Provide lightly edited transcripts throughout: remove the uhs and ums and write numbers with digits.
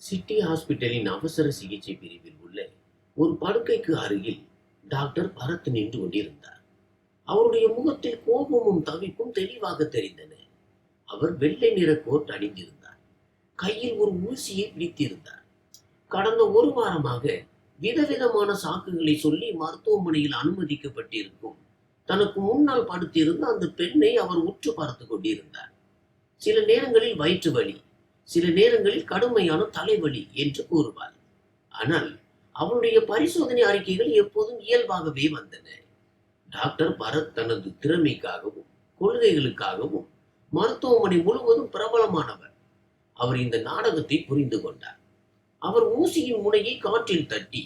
City ஹாஸ்பிட்டலின் அவசர சிகிச்சை பிரிவில் உள்ள ஒரு படுக்கைக்கு அருகில் டாக்டர் பரத் நின்று கொண்டிருந்தார். அவருடைய முகத்தில் கோபமும் தவிப்பும் தெளிவாக தெரிந்தன. அவர் வெள்ளை நிற கோட் அணிந்திருந்தார். கையில் ஒரு ஊசியை பிடித்திருந்தார். கடந்த ஒரு வாரமாக விதவிதமான சாக்குகளை சொல்லி மருத்துவமனையில் அனுமதிக்கப்பட்டிருக்கும் தனக்கு முன்னால் படுத்திருந்த அந்த பெண்ணை அவர் உற்று பார்த்து கொண்டிருந்தார். சில நேரங்களில் வயிற்று வலி, சில நேரங்களில் கடுமையான தலைவலி என்று கூறுவார். ஆனால் அவருடைய பரிசோதனை அறிக்கைகள் எப்போதும் இயல்பாகவே வந்தன. டாக்டர் பரத் தனது திறமைக்காகவும் கொள்கைகளுக்காகவும் மருத்துவமனை முழுவதும் பிரபலமானவர். அவர் இந்த நாடகத்தை புரிந்து கொண்டார். அவர் ஊசியின் முனையை காற்றில் தட்டி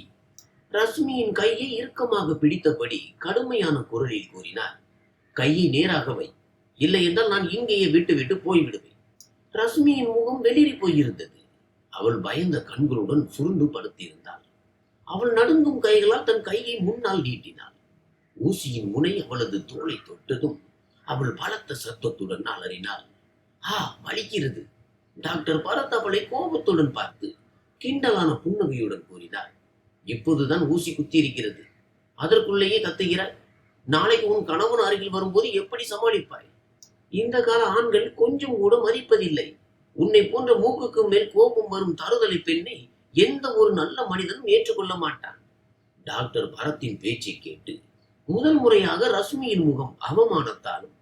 ரஷ்மியின் கையை இறுக்கமாக பிடித்தபடி கடுமையான குரலில் கூறினார், கையை நேராக வை, இல்லை என்றால் நான் இங்கேயே விட்டு போய்விடுவேன். ரஷ்மியின் முகம் வெளிரி போயிருந்தது. அவள் பயந்த கண்களுடன் சுருண்டு படுத்திருந்தாள். அவள் நடுங்கும் கைகளால் தன் கையை முன்னால் நீட்டினாள். ஊசியின் முனை அவளது தோளை தொட்டதும் அவள் பலத்த சத்தத்துடன் அலறினாள். வலிக்கிறது. டாக்டர் பரத் அவளை கோபத்துடன் பார்த்து கிண்டலான புன்னகையுடன் கூறினார், இப்போதுதான் ஊசி குத்தி இருக்கிறது, அதற்குள்ளேயே கத்துகிறாய். நாளைக்கு உன் கணவன் அருகில் வரும்போது எப்படி சமாளிப்பாய்? இந்த கால ஆண்கள் கொஞ்சம் கூட மதிப்பதில்லை. உன்னை போன்ற மூக்குக்கு மேல் கோபம் வரும் தருதலை பெண்ணை எந்த ஒரு நல்ல மனிதனும் ஏற்றுக்கொள்ள மாட்டான். டாக்டர் பரத்தின் பேச்சை கேட்டு முதல் முறையாக ரஷ்மியின் முகம் அவமானத்தாலும்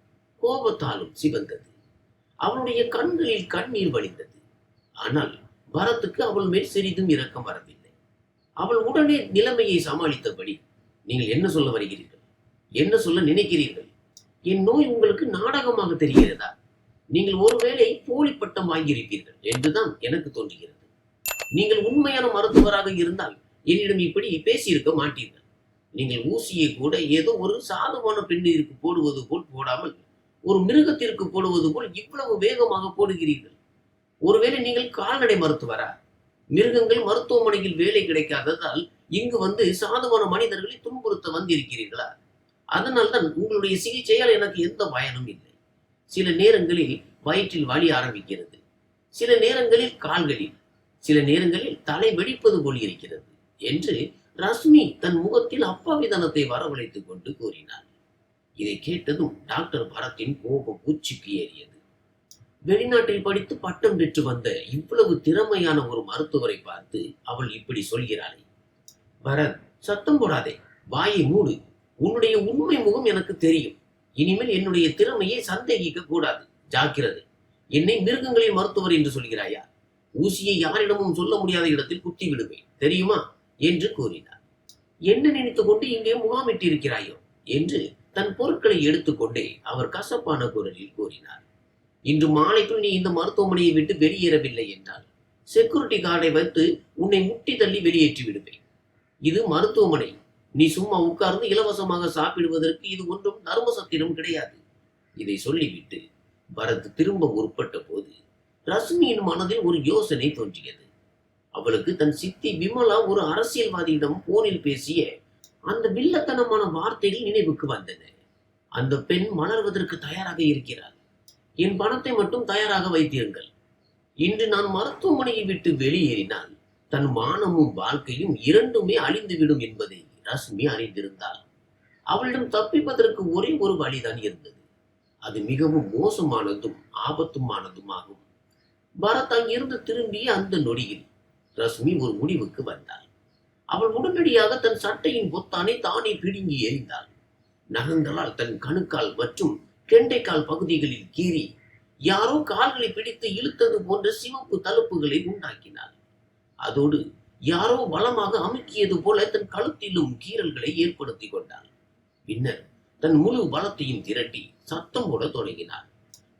கோபத்தாலும் சிவந்தது. அவளுடைய கண்களில் கண்ணீர் வழிந்தது. ஆனால் பரத்துக்கு அவள் மேல் சிறிதும் இரக்கம் வரவில்லை. அவள் உடனே நிலைமையை சமாளித்தபடி, நீங்கள் என்ன சொல்ல வருகிறீர்கள்? என்ன சொல்ல நினைக்கிறீர்கள்? என் நோய் உங்களுக்கு நாடகமாக தெரிகிறதா? நீங்கள் ஒருவேளை போலி பட்டம் வாங்கியிருப்பீர்கள் என்றுதான் எனக்கு தோன்றுகிறது. நீங்கள் உண்மையான மருத்துவராக இருந்தால் என்னிடம் இப்படி பேசியிருக்க மாட்டீர்கள். நீங்கள் ஊசியை கூட ஏதோ ஒரு சாதுவான பெண்ணிற்கு போடுவது போல் போடாமல் ஒரு மிருகத்திற்கு போடுவது போல் இவ்வளவு வேகமாக போடுகிறீர்கள். ஒருவேளை நீங்கள் கால்நடை மருத்துவரா? மிருகங்கள் மருத்துவமனையில் வேலை கிடைக்காததால் இங்கு வந்து சாதுவான மனிதர்களை துன்புறுத்த வந்திருக்கிறீர்களா? அதனால்தான் உங்களுடைய சிகிச்சையால் எனக்கு எந்த பயனும் இல்லை. சில நேரங்களில் வயிற்றில் வலி ஆரம்பிக்கிறது, சில நேரங்களில் கால்களில், சில நேரங்களில் தலை வெடிப்பது போல் இருக்கிறது என்று ரஷ்மி தன் முகத்தில் அப்பாவிதனத்தை வரவழைத்துக் கொண்டு கூறினார். இதை கேட்டதும் டாக்டர் பரத்தின் கோபம் உச்சிக்கு ஏறியது. வெளிநாட்டில் படித்து பட்டம் பெற்று வந்த இவ்வளவு திறமையான ஒரு மருத்துவரை பார்த்து அவள் இப்படி சொல்கிறாளே. பரத், சத்தம் போடாதே, வாயை மூடு. உன்னுடைய உண்மை முகம் எனக்கு தெரியும். இனிமேல் என்னுடைய திறமையை சந்தேகிக்க கூடாது. ஜாக்கிரதை. என்னை மிருகங்களின் மருத்துவர் என்று சொல்கிறாயா? ஊசியை யாரிடமும் சொல்ல முடியாத இடத்தில் குத்தி விடுவேன், தெரியுமா என்று கூறினார். என்ன நினைத்துக் கொண்டு இங்கே முகாமிட்டிருக்கிறாயோ என்று தன் பொருட்களை எடுத்துக்கொண்டே அவர் கசப்பான குரலில் கூறினார். இன்று மாலைக்குள் நீ இந்த மருத்துவமனையை விட்டு வெளியேறவில்லை என்றால் செக்யூரிட்டி கார்டை வைத்து உன்னை முட்டி தள்ளி வெளியேற்றி விடுவேன். இது மருத்துவமனை. நீ சும்மா உட்கார்ந்து இலவசமாக சாப்பிடுவதற்கு இது ஒன்றும் தர்மசத்திரம் கிடையாது. இதை சொல்லிவிட்டு பரத் திரும்ப முற்பட்ட போது ரஷ்மியின் மனதில் ஒரு யோசனை தோன்றியது. அவளுக்கு தன் சித்தி விமலா ஒரு அரசியல்வாதியிடம் போனில் பேசிய அந்த வில்லத்தனமான வார்த்தைகள் நினைவுக்கு வந்தன. அந்த பெண் மலர்வதற்கு தயாராக இருக்கிறாள். என் பணத்தை மட்டும் தயாராக வைத்திருங்கள். இன்று நான் மருத்துவமனையை விட்டு வெளியேறினால் தன் மானமும் வாழ்க்கையும் இரண்டுமே அழிந்துவிடும் என்பதை ரஷ்மி அறிந்திருந்தாள். அவளிடம் தப்பிப்பதற்கு ஒரே ஒரு வழிதான் இருந்தது. அது மிகவும் மோசமானதும் ஆபத்துமானதும் ஆகும். பரத் அங்கிருந்து திரும்பிய அந்த நொடியில் ரஷ்மி ஒரு முடிவுக்கு வந்தாள். அவள் உடனடியாக தன் சட்டையின் பொத்தானை தானே பிடுங்கி எறிந்தாள். நகங்களால் தன் கணுக்கால் மற்றும் கெண்டைக்கால் பகுதிகளில் கீறி யாரோ கால்களை பிடித்து இழுத்தது போன்ற சிவப்பு தழுப்புகளை உண்டாக்கினாள். அதோடு யாரோ பலமாக அமுக்கியது போல தன் கழுத்திலும் கீறல்களை ஏற்படுத்தி கொண்டாள். பின்னர் தன் முழு பலத்தையும் திரட்டி சத்தம் போட தொடங்கினாள்.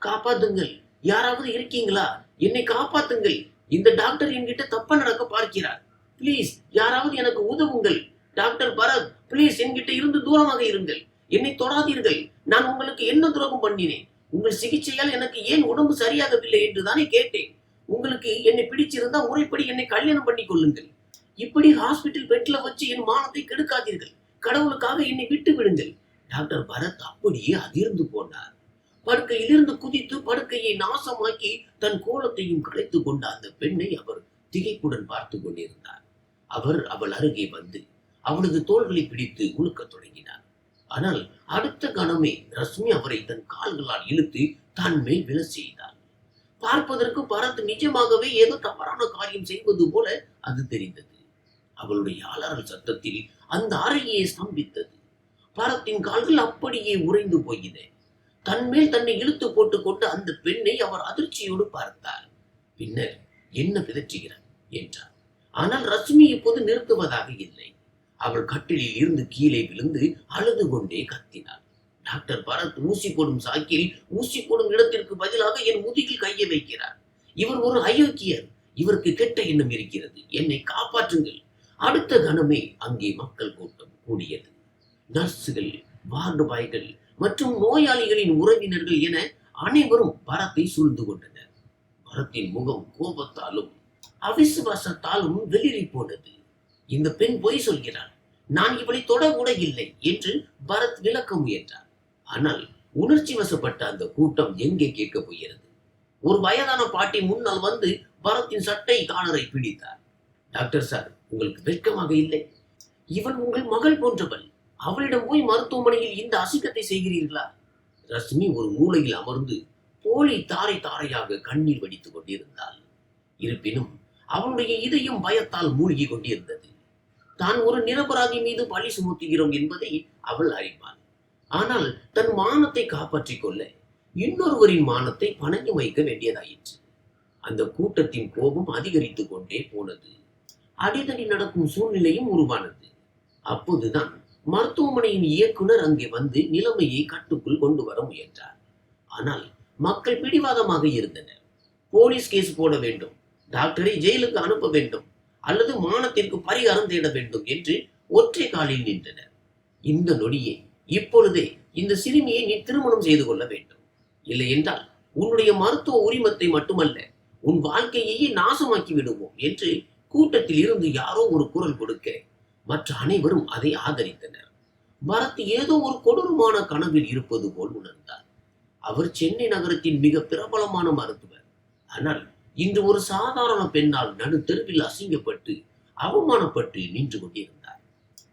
காப்பாத்துங்கள், யாராவது இருக்கீங்களா? என்னை காப்பாத்துங்கள். இந்த டாக்டர் என்கிட்ட தப்ப நடக்க பார்க்கிறார். பிளீஸ், யாராவது எனக்கு உதவுங்கள். டாக்டர் பரத், பிளீஸ் என்கிட்ட இருந்து தூரமாக இருங்கள். என்னை தொடாதீர்கள். நான் உங்களுக்கு என்ன துரோகம் பண்ணினேன்? உங்கள் சிகிச்சையால் எனக்கு ஏன் உடம்பு சரியாகவில்லை என்று தானே கேட்டேன். உங்களுக்கு என்னை பிடிச்சிருந்தா முறைப்படி என்னை கல்யாணம் பண்ணி கொள்ளுங்கள். இப்படி ஹாஸ்பிட்டல் பெட்ல வச்சு என் மானத்தை கெடுக்காதீர்கள். கடவுளுக்காக என்னை விட்டு விடுங்கள். டாக்டர் பரத் அப்படியே அதிர்ந்து போனார். படுக்கையிலிருந்து குதித்து படுக்கையை நாசமாக்கி தன் கோலத்தையும் கலைத்துக் கொண்ட அந்த பெண்ணை அவர் திகைப்புடன் பார்த்து கொண்டிருந்தார். அவர் அவள் அருகே வந்து அவளது தோள்களை பிடித்து உழுக்கத் தொடங்கினார். ஆனால் அடுத்த கணமே ரஷ்மி அவரை தன் கால்களால் இழுத்து தான் மேல் விழ செய்தார். பார்ப்பதற்கு பரத் நிஜமாகவே ஏதோ தவறான காரியம் செய்வது போல அது தெரிந்தது. அவளுடைய அலறல் சத்தத்தில் அந்த அறையே ஸ்தம்பித்தது. பரத்தின் கால்கள் அப்படியே உறைந்து போயின. தன்மேல் தன்னை இழுத்து போட்டுக் கொண்டு அந்த பெண்ணை அவர் அதிர்ச்சியோடு பார்த்தார். பின்னர் என்ன பிதற்றுகிறார் என்றார். ஆனால் ரஷ்மி இப்போது நிறுத்துவதாக இல்லை. அவள் கட்டிலில் இருந்து கீழே விழுந்து அழுது கொண்டே கத்தினாள். டாக்டர் பரத் ஊசி போடும் சாக்கில் ஊசி போடும் இடத்திற்கு பதிலாக என் முதுகில் கையை வைக்கிறார். இவர் ஒரு அயோக்கியர். இவருக்கு கெட்ட எண்ணம் இருக்கிறது. என்னை காப்பாற்றுங்கள். அடுத்த கணமே அங்கே மக்கள் கூட்டம் கூடியது. நர்ஸுகள், வார்டு பாய்கள் மற்றும் நோயாளிகளின் உறவினர்கள் என அனைவரும் பரத்தை சூழ்ந்து கொண்டனர். பரத்தின் முகம் கோபத்தாலும் அவிசுவாசத்தாலும் வெளிரி போனது. இந்த பெண் பொய் சொல்கிறாள். நான் இவளை தொடக்கூட இல்லை என்று பரத் விளக்க முயன்றார். ஆனால் உணர்ச்சி வசப்பட்ட அந்த கூட்டம் எங்கே கேட்க போகிறது? ஒரு வயதான பாட்டி முன்னால் வந்து பரத்தின் சட்டை காலரை பிடித்தார். டாக்டர் சார், உங்களுக்கு வெட்கமாக இல்லை? இவள் உங்கள் மகள் போன்றவள். அவளிடம் போய் மருத்துவமனையில் இந்த அசிங்கத்தை செய்கிறீர்களா? ரஷ்மி ஒரு மூலையில் அமர்ந்து போலி தாரை தாரையாக கண்ணீர் வடித்துக் கொண்டிருந்தாள். இருப்பினும் அவளுடைய இதயம் பயத்தால் மூழ்கி கொண்டிருந்தது. தான் ஒரு நிரபராதி மீது பழி சுமத்துகிறோம் என்பதை அவள் அறிவாள். ஆனால் தன் மானத்தை காப்பாற்றிக் கொள்ள இன்னொருவரின் மானத்தை பணயம் வைக்க வேண்டியதாயிற்று. அந்த கூட்டத்தின் கோபம் அதிகரித்துக் கொண்டே போனது. அடிதடி நடக்கும் சூழ்நிலையும் உருவானது. அப்போதுதான் மருத்துவமனையின் இயக்குனர் அங்கே வந்து நிலைமையை கட்டுக்குள் கொண்டு வர முயன்றார். ஆனால் மக்கள் பிடிவாதமாக இருந்தனர். போலீஸ் கேஸ் போட வேண்டும், டாக்டரை ஜெயிலுக்கு அனுப்ப வேண்டும், அல்லது மானத்திற்கு பரிகாரம் தேட வேண்டும் என்று ஒற்றை காலில் நின்றனர். இந்த நொடியே, இப்பொழுதே இந்த சிறுமியை நீ திருமணம் செய்து கொள்ள வேண்டும். இல்லை என்றால் உன்னுடைய மருத்துவ உரிமத்தை மட்டுமல்ல, உன் வாழ்க்கையையே நாசமாக்கி விடுவோம் என்று கூட்டத்தில் இருந்து யாரோ ஒரு குரல் கொடுக்க மற்ற அனைவரும் அதை ஆதரித்தனர். பரத் ஏதோ ஒரு கொடூரமான கனவில் இருப்பது போல் உணர்ந்தார். அவர் சென்னை நகரத்தின் மிக பிரபலமான மருத்துவர். ஆனால் இன்று ஒரு சாதாரண பெண்ணால் நடு தெருவில் அசிங்கப்பட்டு அவமானப்பட்டு நின்று கொண்டிருந்தார்.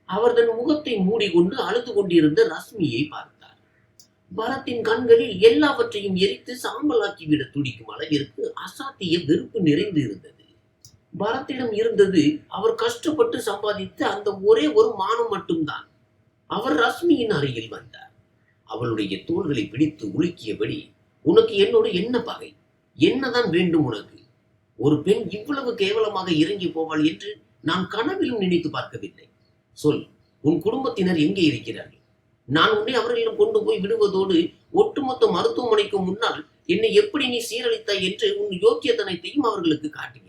அவர் தன் முகத்தை மூடிக்கொண்டு அழுது கொண்டிருந்த ரஷ்மியை பார்த்தார். பரத்தின் கண்களில் எல்லாவற்றையும் எரித்து சாம்பலாக்கிவிட துடிக்கும் அளவிற்கு அசாத்திய வெறுப்பு நிறைந்து இருந்தது. பரத்திடம் இருந்தது அவர் கஷ்டப்பட்டு சம்பாதித்த அந்த ஒரே ஒரு மானம் மட்டும்தான். அவர் ரஷ்மியின் அருகில் வந்தார். அவளுடைய தோள்களை பிடித்து உலுக்கியபடி, உனக்கு என்னோடு என்ன பகை? என்னதான் வேண்டும் உனக்கு? ஒரு பெண் இவ்வளவு கேவலமாக இறங்கி போவாள் என்று நான் கனவிலும் நினைத்து பார்க்கவில்லை. சொல், உன் குடும்பத்தினர் எங்கே இருக்கிறார்கள்? நான் உன்னை அவர்களிடம் கொண்டு போய் விடுவதோடு ஒட்டுமொத்த மருத்துவமனைக்கு முன்னால் என்னை எப்படி நீ சீரழித்தாய் என்று உன் யோக்கியத்தனத்தையும் அவர்களுக்கு காட்டுகிறேன்.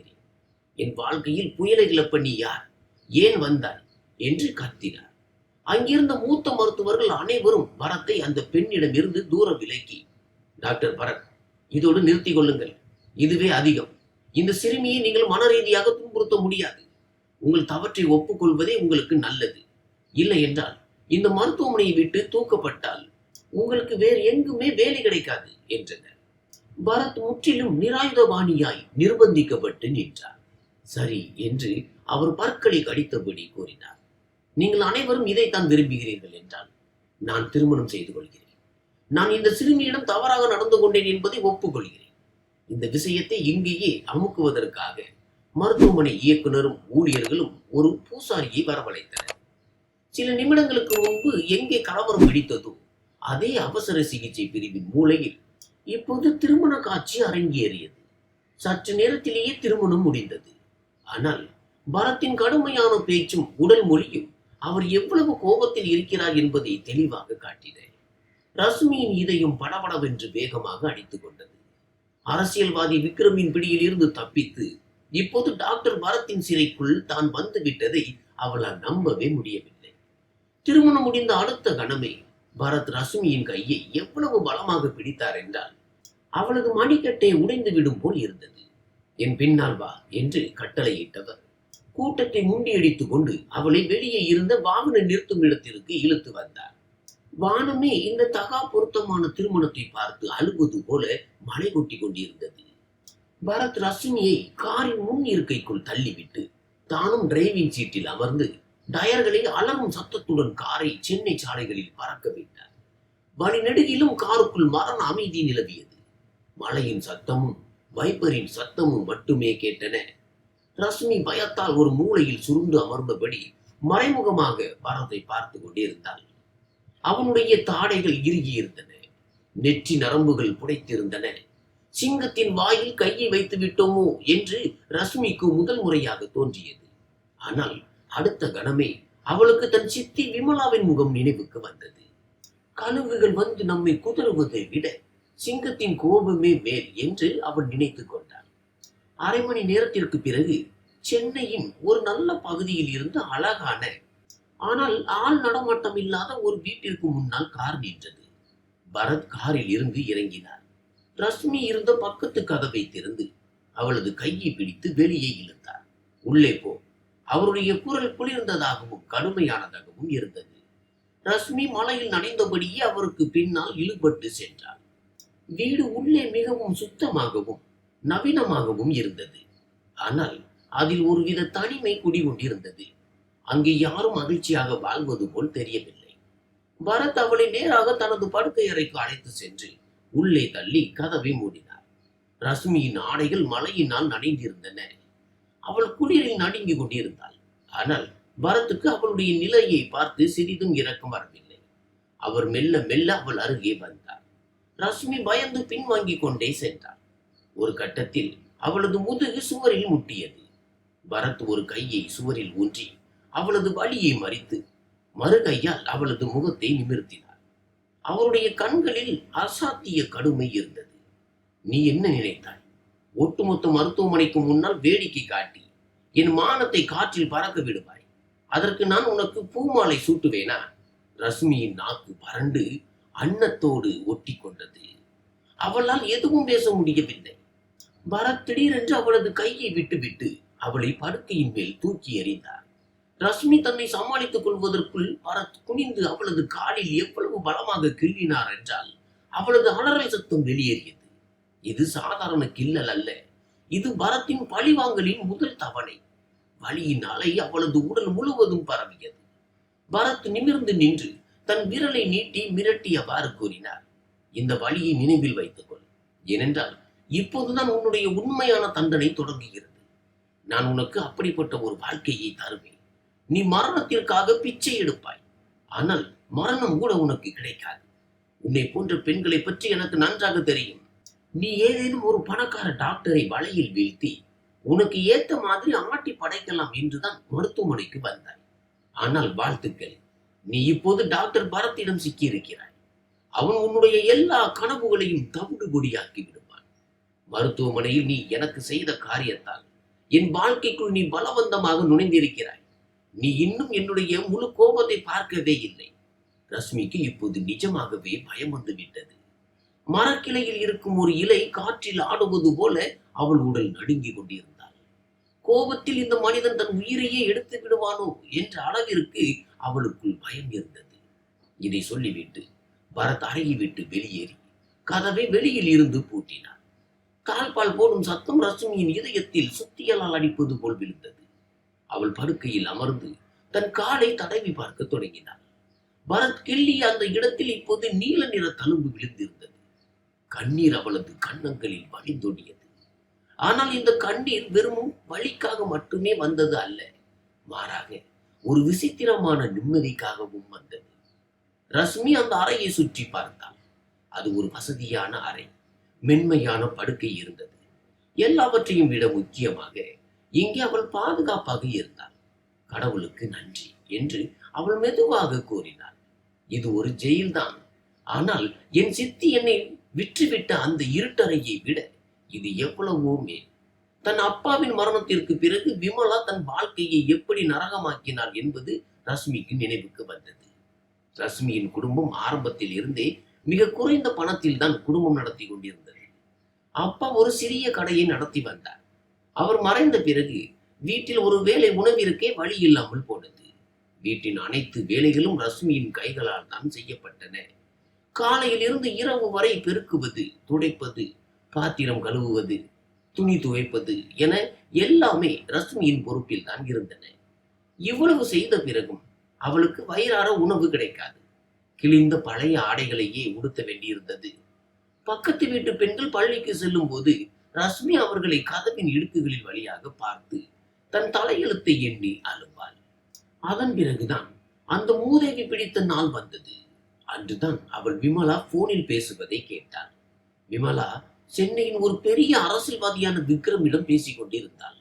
என் வாழ்க்கையில் புயலை கிளப்ப நீ யார்? ஏன் வந்தாய் என்று கத்தினார். அங்கிருந்த மூத்த மருத்துவர்கள் அனைவரும் பரத்தை அந்த பெண்ணிடம் இருந்து தூர விலக்கி, டாக்டர் பரத், இதோடு நிறுத்திக் கொள்ளுங்கள். இதுவே அதிகம். இந்த சிறுமியை நீங்கள் மன ரீதியாக துன்புறுத்த முடியாது. உங்கள் தவற்றை ஒப்புக்கொள்வதே உங்களுக்கு நல்லது. இல்லை என்றால் இந்த மருத்துவமனையை விட்டு தூக்கப்பட்டால் உங்களுக்கு வேறு எங்குமே வேலை கிடைக்காது என்றனர். பரத் முற்றிலும் நிராயுதபாணியாய் நிர்பந்திக்கப்பட்டு நின்றார். சரி என்று அவர் பற்களை கடித்தபடி கூறினார். நீங்கள் அனைவரும் இதைத்தான் விரும்புகிறீர்கள் என்றால் நான் திருமணம் செய்து கொள்கிறேன். நான் இந்த சிறுமியிடம் தவறாக நடந்து கொண்டேன் என்பதை ஒப்புக்கொள்கிறேன். இந்த விஷயத்தை இங்கேயே அமுக்குவதற்காக மருத்துவமனை இயக்குனரும் ஊழியர்களும் ஒரு பூசாரியை வரவழைத்தனர். சில நிமிடங்களுக்கு முன்பு எங்கே கலவரம் வெடித்ததோ அதே அவசர சிகிச்சை பிரிவின் மூலையில் இப்போது திருமண காட்சி அரங்கேறியது. சற்று நேரத்திலேயே திருமணம் முடிந்தது. ஆனால் பரத்தின் கடுமையான பேச்சும் உடல் மொழியும் அவர் எவ்வளவு கோபத்தில் இருக்கிறார் என்பதை தெளிவாக காட்டின. ரஷ்மியின் இதயம் படபடவென்று வேகமாக அடித்துக் கொண்டது. அரசியல்வாதி விக்ரமின் பிடியில் இருந்து தப்பித்து இப்போது டாக்டர் பரத்தின் சிறைக்குள் தான் வந்து விட்டதை அவளால் நம்பவே முடியவில்லை. திருமணம் முடிந்த அடுத்த கணமே பரத் ரஷ்மியின் கையை எவ்வளவு பலமாக பிடித்தார் என்றால் அவளது மணிக்கட்டை உடைந்து விடும் போல் இருந்தது. என் பின்னால் வா என்று கட்டளையிட்டவர் கூட்டத்தை முண்டியடித்துக் கொண்டு அவளை வெளியே இருந்த வாகன நிறுத்தும் இடத்திற்கு இழுத்து வந்தார். வானமே இந்த தகா பொருத்தமான திருமணத்தை பார்த்து அழுவது போல மழை கொட்டி கொண்டிருந்தது. பரத் ரஷ்மியை காரின் முன் இருக்கைக்குள் தள்ளிவிட்டு தானும் டிரைவிங் சீட்டில் அமர்ந்து டயர்களை அலறும் சத்தத்துடன் காரை சென்னை சாலைகளில் பறக்க விட்டார். வழிநெடுகிலும் காருக்குள் மரண அமைதி நிலவியது. மழையின் சத்தமும் வைப்பரின் சத்தமும் மட்டுமே கேட்டன. ரஷ்மி பயத்தால் ஒரு மூலையில் சுருண்டு அமர்ந்தபடி மறைமுகமாக பரத்தை பார்த்து கொண்டிருந்தாள். அவனுடைய தாடைகள் இறுகியிருந்தன. நெற்றி நரம்புகள் புடைத்திருந்தன. சிங்கத்தின் வாயில் கையை வைத்து விட்டோமோ என்று ரஷ்மிக்கு முதல் முறையாக தோன்றியது. ஆனால் அடுத்த கணமே அவளுக்கு தன் சித்தி விமலாவின் முகம் நினைவுக்கு வந்தது. கழுகுகள் வந்து நம்மை குதறுவதை விட சிங்கத்தின் கோபமே மேல் என்று அவள் நினைத்துக் கொண்டாள். அரை மணி நேரத்திற்கு பிறகு சென்னையின் ஒரு நல்ல பகுதியில் இருந்து அழகான ஆனால் ஆள் நடமாட்டம் இல்லாத ஒரு வீட்டிற்கு முன்னால் கார் நின்றது. பரத் காரில் இருந்து இறங்கினார். ரஷ்மி இருந்த பக்கத்து கதவை திறந்து அவளது கையை பிடித்து வெளியே இழுத்தார். உள்ளே போ. அவருடைய குரல் குளிர்ந்ததாகவும் கடுமையானதாகவும் இருந்தது. ரஷ்மி மலையில் நனைந்தபடியே அவருக்கு பின்னால் இழுபட்டு சென்றார். வீடு உள்ளே மிகவும் சுத்தமாகவும் நவீனமாகவும் இருந்தது. ஆனால் அதில் ஒருவித தனிமை குடிகொண்டிருந்தது. அங்கே யாரும் மகிழ்ச்சியாக வாழ்வது போல் தெரியவில்லை. பரத் அவளை நேராக தனது படுக்கை அறைக்கு அழைத்து சென்று உள்ளே தள்ளி கதவை மூடினார். ரஷ்மியின் ஆடைகள் மழையினால் நனைந்திருந்தன. அவள் குளிரில் நடுங்கிக் கொண்டிருந்தாள். ஆனால் பரத்துக்கு அவளுடைய நிலையை பார்த்து சிறிதும் இரக்கம் வரவில்லை. அவர் மெல்ல மெல்ல அவள் அருகே வந்தார். ரஷ்மி பயந்து பின்வாங்கிக் கொண்டே சென்றார். ஒரு கட்டத்தில் அவளது முதுகு சுவரில் முட்டியது. பரத் ஒரு கையை சுவரில் ஊன்றி அவளது வலியை மறித்து மறு கையால் அவளது முகத்தை நிமிர்த்தினார். அவருடைய கண்களில் அசாத்திய கடுமை இருந்தது. நீ என்ன நினைத்தாய்? ஒட்டுமொத்த மருத்துவமனைக்கு முன்னால் வேடிக்கை காட்டி என் மானத்தை காற்றில் பறக்க விடுவாய். அதற்கு நான் உனக்கு பூமாலை சூட்டுவேனா? ரஷ்மியின் நாக்கு பரண்டு அன்னத்தோடு ஒட்டி கொண்டது. அவளால் எதுவும் பேச முடியவில்லை. பரத் திடீரென்று அவளது கையை விட்டுவிட்டு அவளை படுக்கையின் மேல் தூக்கி எறிந்தார். ரஷ்மி தன்னை சமாளித்துக் கொள்வதற்குள் பரத் குனிந்து அவளது காலில் எவ்வளவு பலமாக கிள்ளினார் என்றால் அவளது அலறல் சத்தம் வெளியேறியது. இது சாதாரண கிள்ளல் அல்ல. இது பரத்தின் பழிவாங்கலின் முதல் தவணை. வலியின் அலை அவளது உடல் முழுவதும் பரவியது. பரத் நிமிர்ந்து நின்று தன் விரலை நீட்டி மிரட்டியவாறு கூறினார், இந்த வலியை நினைவில் வைத்துக் கொள். ஏனென்றால் இப்போதுதான் உன்னுடைய உண்மையான தண்டனை தொடங்குகிறது. நான் உனக்கு அப்படிப்பட்ட ஒரு வாழ்க்கையை தருவேன். நீ மரணத்திற்காக பிச்சை எடுப்பாய். ஆனால் மரணம் கூட உனக்கு கிடைக்காது. உன்னை போன்ற பெண்களை பற்றி எனக்கு நன்றாக தெரியும். நீ ஏதேனும் ஒரு பணக்கார டாக்டரை வலையில் வீழ்த்தி உனக்கு ஏத்த மாதிரி ஆட்டி படைக்கலாம் என்றுதான் மருத்துவமனைக்கு வந்தாய். ஆனால் வாழ்த்துக்கள், நீ இப்போது டாக்டர் பரத்திடம் சிக்கியிருக்கிறாய். அவன் உன்னுடைய எல்லா கனவுகளையும் தவிடு பொடியாக்கி விடுவான். மருத்துவமனையில் நீ எனக்கு செய்த காரியத்தால் என் வாழ்க்கைக்குள் நீ பலவந்தமாக நுழைந்திருக்கிறாய். நீ இன்னும் என்னுடைய முழு கோபத்தை பார்க்கவே இல்லை. ரஷ்மிக்கு இப்போது நிஜமாகவே பயம் வந்து விட்டது. மரக்கிளையில் இருக்கும் ஒரு இலை காற்றில் ஆடுவது போல அவள் உடல் நடுங்கிக் கொண்டிருந்தாள். கோபத்தில் இந்த மனிதன் தன் உயிரையே எடுத்து விடுவானோ என்ற அளவிற்கு அவளுக்குள் பயம் இருந்தது. இதை சொல்லிவிட்டு பரத் அறையை விட்டு வெளியேறி கதவை வெளியில் இருந்து பூட்டினார். தாழ்பால் போடும் சத்தம் ரஷ்மியின் இதயத்தில் சுத்தியலால் அடிப்பது போல் விழுந்தது. அவள் படுக்கையில் அமர்ந்து தன் காலை தடவி பார்க்க தொடங்கினாள். பரத் கிள்ளிய அந்த இடத்தில் இப்போது நீல நிற தழும்பு விழுந்திருந்தது. கண்ணீர் அவளது கன்னங்களில் வழிந்தோடியது. ஆனால் இந்த கண்ணீர் வெறும் வலிக்காக மட்டுமே வந்தது அல்ல, மாறாக ஒரு விசித்திரமான நிம்மதிக்காகவும் வந்தது. ரஷ்மி அந்த அறையை சுற்றி பார்த்தாள். அது ஒரு வசதியான அறை. மென்மையான படுக்கை இருந்தது. எல்லாவற்றையும் விட முக்கியமாக இங்கே அவள் பாதுகாப்பாக இருந்தாள். கடவுளுக்கு நன்றி என்று அவள் மெதுவாக கூறினாள். இது ஒரு ஜெயில்தான். ஆனால் என் சித்தி என்னை விற்றுவிட்ட அந்த இருட்டறையை விட இது எவ்வளவோ மேல். தன் அப்பாவின் மரணத்திற்கு பிறகு விமலா தன் வாழ்க்கையை எப்படி நரகமாக்கினாள் என்பது ரஷ்மிக்கு நினைவுக்கு வந்தது. ரஷ்மியின் குடும்பம் ஆரம்பத்தில் இருந்தே மிக குறைந்த பணத்தில் தான் குடும்பம் நடத்தி கொண்டிருந்தது. அப்பா ஒரு சிறிய கடையை நடத்தி வந்தார். அவர் மறைந்த பிறகு வீட்டில் ஒரு வேளை உணவிற்கே வழி இல்லாமல் போனது. வீட்டின் அனைத்து வேலைகளும் ரஷ்மியின் கைகளால் தான் செய்யப்பட்டன. காலையில் இருந்து இரவு வரை பெருக்குவது, துடைப்பது, பாத்திரம் கழுவுவது, துணி துவைப்பது என எல்லாமே ரஷ்மியின் பொறுப்பில் தான் இருந்தன. இவ்வளவு செய்த பிறகும் அவளுக்கு வயிறார உணவு கிடைக்காது. கிழிந்த பழைய ஆடைகளையே உடுத்த வேண்டியிருந்தது. பக்கத்து வீட்டு பெண்கள் பள்ளிக்கு செல்லும் போது ரஷ்மி அவர்களை கதவின் இடுக்குகளில் வழியாக பார்த்து தன் தலையெழுத்தை எண்ணி அழுவாள். அதன் பிறகுதான் அந்த மூதேவி பிடித்த நாள் வந்தது. அன்றுதான் அவள் விமலா போனில் பேசுவதை கேட்டாள். விமலா சென்னையின் ஒரு பெரிய அரசியல்வாதியான விக்ரமிடம் பேசிக் கொண்டிருந்தாள்.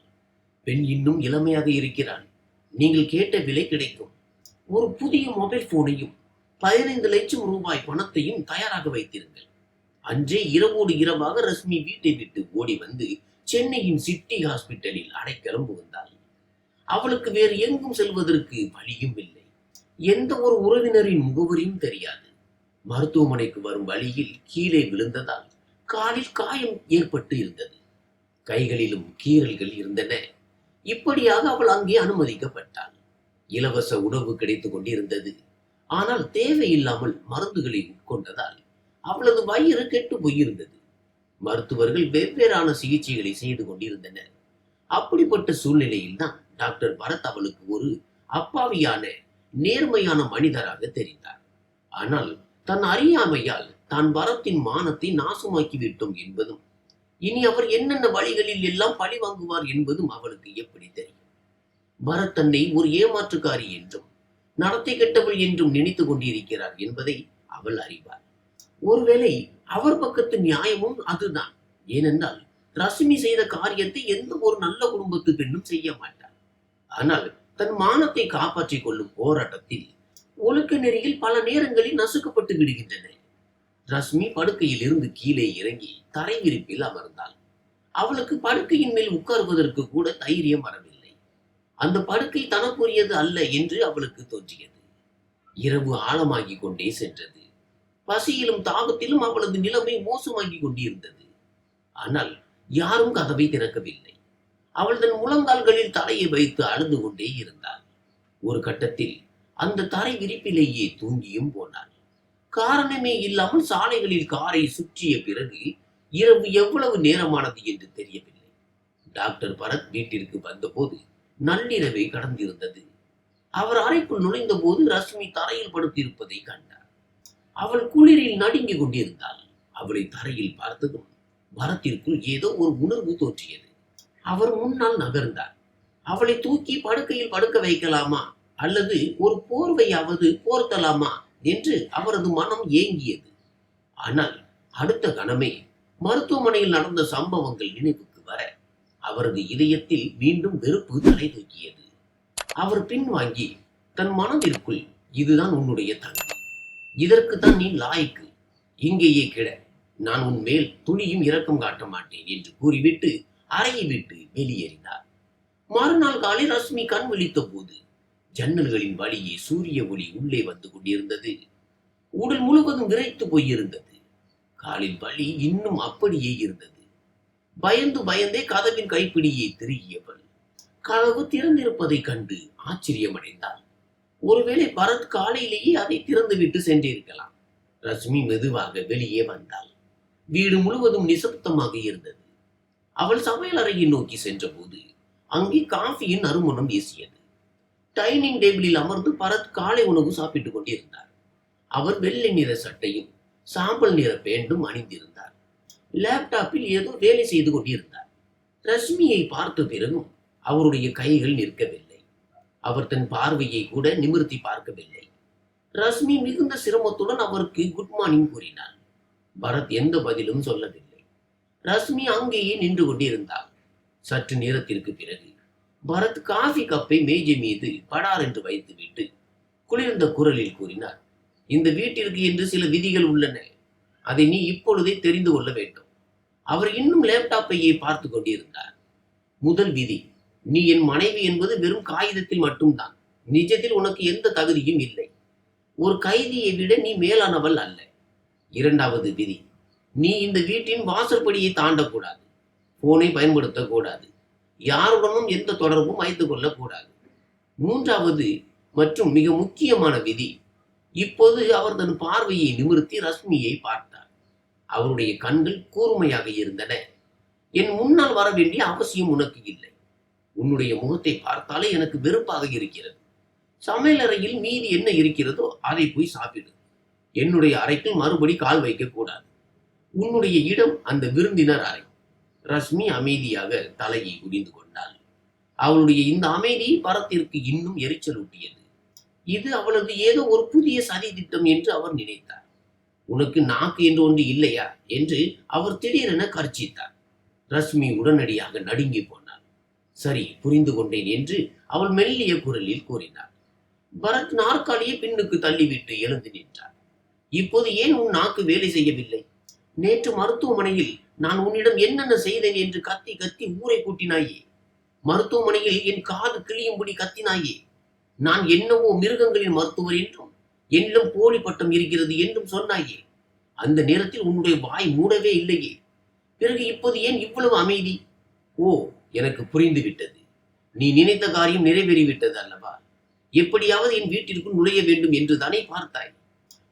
பெண் இன்னும் இளமையாக இருக்கிறாள். நீங்கள் கேட்ட விலை கிடைக்கும். ஒரு புதிய மொபைல் போனையும் 15 லட்சம் ரூபாய் பணத்தையும் தயாராக வைத்திருங்கள். அன்றே இரவோடு இரவாக ரஷ்மி வீட்டை விட்டு ஓடி வந்து சென்னையின் சிட்டி ஹாஸ்பிட்டலில் அடைக்கலம் புகுந்தாள். அவளுக்கு வேறு எங்கும் செல்வதற்கு வழியும் இல்லை. எந்த ஒரு உறவினரின் முகவரியும் தெரியாது. மருத்துவமனைக்கு வரும் வழியில் கீழே விழுந்ததால் காலில் காயம் ஏற்பட்டு இருந்தது. கைகளிலும் கீறல்கள் இருந்தன. இப்படியாக அவள் அங்கே அனுமதிக்கப்பட்டாள். இலவச உணவு கிடைத்துக் கொண்டிருந்தது. ஆனால் தேவையில்லாமல் மருந்துகளை உட்கொண்டதால் அவளது வயிறு கெட்டு போயிருந்தது. மருத்துவர்கள் வெவ்வேறான சிகிச்சைகளை செய்து கொண்டிருந்தனர். அப்படிப்பட்ட சூழ்நிலையில் தான் டாக்டர் பரத் அவளுக்கு ஒரு அப்பாவியான நேர்மையான மனிதராக தெரிந்தார். ஆனால் தன் அறியாமையால் தான் பரத்தின் மானத்தை நாசமாக்கி விட்டோம் என்பதும், இனி அவர் என்னென்ன வழிகளில் எல்லாம் பழி வாங்குவார் என்பதும் அவளுக்கு எப்படி தெரியும்? பரத் தன்னை ஒரு ஏமாற்றுக்காரி என்றும் நடத்தை கெட்டவள் என்றும் நினைத்துக் கொண்டிருக்கிறார் என்பதை அவள் அறிவாள். ஒருவேளை அவர் பக்கத்து நியாயமும் அதுதான். ஏனென்றால் ரஷ்மி செய்த காரியத்தை எந்த ஒரு நல்ல குடும்பத்து பெண்ணும் செய்ய மாட்டார். ஆனால் தன் மானத்தை காப்பாற்றிக் கொள்ளும் போராட்டத்தில் ஒழுக்க நெறியில் பல நேரங்களில் நசுக்கப்பட்டு விடுகின்றன. ரஷ்மி படுக்கையில் இருந்து கீழே இறங்கி தரை விரிப்பில் அமர்ந்தாள். அவளுக்கு படுக்கையின் மேல் உட்காருவதற்கு கூட தைரியம் வரவில்லை. அந்த படுக்கை தனக்குரியது அல்ல என்று அவளுக்கு தோன்றியது. இரவு ஆழமாகி கொண்டே சென்றது. பசியிலும் தாகத்திலும் அவளது நிலைமை மோசமாகி கொண்டிருந்தது. ஆனால் யாரும் கதவை திறக்கவில்லை. அவள் தன் முழங்கால்களில் தலையை வைத்து அழுது கொண்டே இருந்தாள். ஒரு கட்டத்தில் அந்த தரை விரிப்பிலேயே தூங்கியும் போனாள். காரணமே இல்லாமல் சாலைகளில் காரை சுற்றிய பிறகு இரவு எவ்வளவு நேரமானது என்று தெரியவில்லை. டாக்டர் பரத் வீட்டிற்கு வந்தபோது நள்ளிரவை கடந்திருந்தது. அவர் அறைக்குள் நுழைந்த போது ரஷ்மி தரையில் படுத்திருப்பதை கண்டார். அவள் குளிரில் நடுங்கிக் கொண்டிருந்தாள். அவளை தரையில் பார்த்ததும் பரத்திற்குள் ஏதோ ஒரு உணர்வு தோன்றியது. அவர் முன்னால் நகர்ந்தார். அவளை தூக்கி படுக்கையில் படுக்க வைக்கலாமா அல்லது ஒரு போர்வையாவது போர்த்தலாமா என்று அவரது மனம் ஏங்கியது. ஆனால் அடுத்த கணமே மருத்துவமனையில் நடந்த சம்பவங்கள் நினைவுக்கு வர அவரது இதயத்தில் மீண்டும் வெறுப்பு தலை தூக்கியது. அவர் பின்வாங்கி தன் மனதிற்குள், இதுதான் உன்னுடைய தகுதி, இதற்குத்தான் நீ லாய்க்கு, இங்கேயே கிட, நான் உன் மேல் துளியும் இரக்கம் காட்ட மாட்டேன் என்று கூறிவிட்டு அறையை விட்டு வெளியேறினார். மறுநாள் காலை ரஷ்மி கண் விழித்த போது ஜன்னல்களின் வழியே சூரிய ஒளி உள்ளே வந்து கொண்டிருந்தது. உடல் முழுவதும் விரைத்து போயிருந்தது. காலில் வலி இன்னும் அப்படியே இருந்தது. பயந்து பயந்தே கதவின் கைப்பிடியை திருகியவள் கதவு திறந்திருப்பதை கண்டு ஆச்சரியமடைந்தாள். ஒருவேளை பரத் காலையிலேயே அதை திறந்துவிட்டு சென்றிருக்கலாம். ரஷ்மி மெதுவாக வெளியே வந்தாள். வீடு முழுவதும் நிசப்தமாக இருந்தது. அவள் சமையல் அறையை நோக்கி சென்ற போது அங்கே காஃபியின் நறுமணம் வீசியது. டைனிங் டேபிளில் அமர்ந்து பரத் காலை உணவு சாப்பிட்டுக் கொண்டிருந்தார். அவர் வெள்ளை நிற சட்டையும் சாம்பல் நிற பேண்டும் அணிந்திருந்தார். லேப்டாப்பில் ஏதோ வேலை செய்து கொண்டிருந்தார். ரஷ்மியை பார்த்த பிறகும் அவருடைய கைகள் நிற்கவில்லை. அவர் தன் பார்வையை கூட நிமிர்த்தி பார்க்கவில்லை. ரஷ்மி மிகுந்த சிரமத்துடன் அவருக்கு குட் மார்னிங் கூறினார். பரத் எந்த பதிலும் சொல்லவில்லை. ரஷ்மி அங்கேயே நின்று கொண்டிருந்தாள். சற்று நேரத்திற்கு பிறகு பரத் காஃபி கப்பை மேஜை மீது படார் என்று வைத்துவிட்டு குளிர்ந்த குரலில் கூறினார், இந்த வீட்டிற்கு என்று சில விதிகள் உள்ளன. அதை நீ இப்பொழுதே தெரிந்து கொள்ள வேண்டும். அவர் இன்னும் லேப்டாப்பையே பார்த்து கொண்டிருந்தார். முதல் விதி, நீ என் மனைவி என்பது வெறும் காகிதத்தில் மட்டும்தான். நிஜத்தில் உனக்கு எந்த தகுதியும் இல்லை. ஒரு கைதியை விட நீ மேலானவள் அல்ல. இரண்டாவது விதி, நீ இந்த வீட்டின் வாசற்படியை தாண்டக்கூடாது. போனை பயன்படுத்தக்கூடாது. யாருடனும் எந்த தொடர்பும் வைத்துக் கொள்ளக்கூடாது. மூன்றாவது மற்றும் மிக முக்கியமான விதி, இப்போது அவர் தன் பார்வையை நிமிர்த்தி ரஷ்மியை பார்த்தார். அவருடைய கண்கள் கூர்மையாக இருந்தன. என் முன்னால் வர வேண்டிய அவசியம் உனக்கு இல்லை. உன்னுடைய முகத்தை பார்த்தாலே எனக்கு வெறுப்பாக இருக்கிறது. சமையலறையில் மீதி என்ன இருக்கிறதோ அதை போய் சாப்பிடு. என்னுடைய அறைக்குள் மறுபடி கால் வைக்க கூடாது. உன்னுடைய இடம் அந்த விருந்தினர் அறை. ரஷ்மி அமைதியாக தலையை குனிந்து கொண்டாள். அவளுடைய இந்த அமைதி பரத்திற்கு இன்னும் எரிச்சலூட்டியது. இது அவளது ஏதோ ஒரு புதிய சதி திட்டம் என்று அவர் நினைத்தார். உனக்கு நாக்கு என்று ஒன்று இல்லையா என்று அவர் திடீரென கர்ச்சித்தார். ரஷ்மி உடனடியாக நடுங்கி போனாள். சரி, புரிந்து கொண்டேன் என்று அவள் மெல்லிய குரலில் கூறினாள். பரத் நாற்காலியை பின்னுக்கு தள்ளிவிட்டு எழுந்து நின்றார். இப்போது ஏன் உன் நாக்கு வேலை செய்யவில்லை? நேற்று மருத்துவமனையில் நான் உன்னிடம் என்னென்ன செய்தேன் என்று கத்தி கத்தி ஊரை கூட்டினாயே. மருத்துவமனையில் என் காது கிளியும்படி கத்தினாயே. நான் என்னவோ மிருகங்களின் மருத்துவர் என்றும் என்னிடம் போலி பட்டம் இருக்கிறது என்றும் சொன்னாயே. அந்த நேரத்தில் உன்னுடைய வாய் மூடவே இல்லையே. பிறகு இப்போது ஏன் இவ்வளவு அமைதி? ஓ, எனக்கு புரிந்து விட்டது. நீ நினைத்த காரியம் நிறைவேறிவிட்டது அல்லவா? எப்படியாவது என் வீட்டிற்குள் நுழைய வேண்டும் என்று தானே பார்த்தாய்.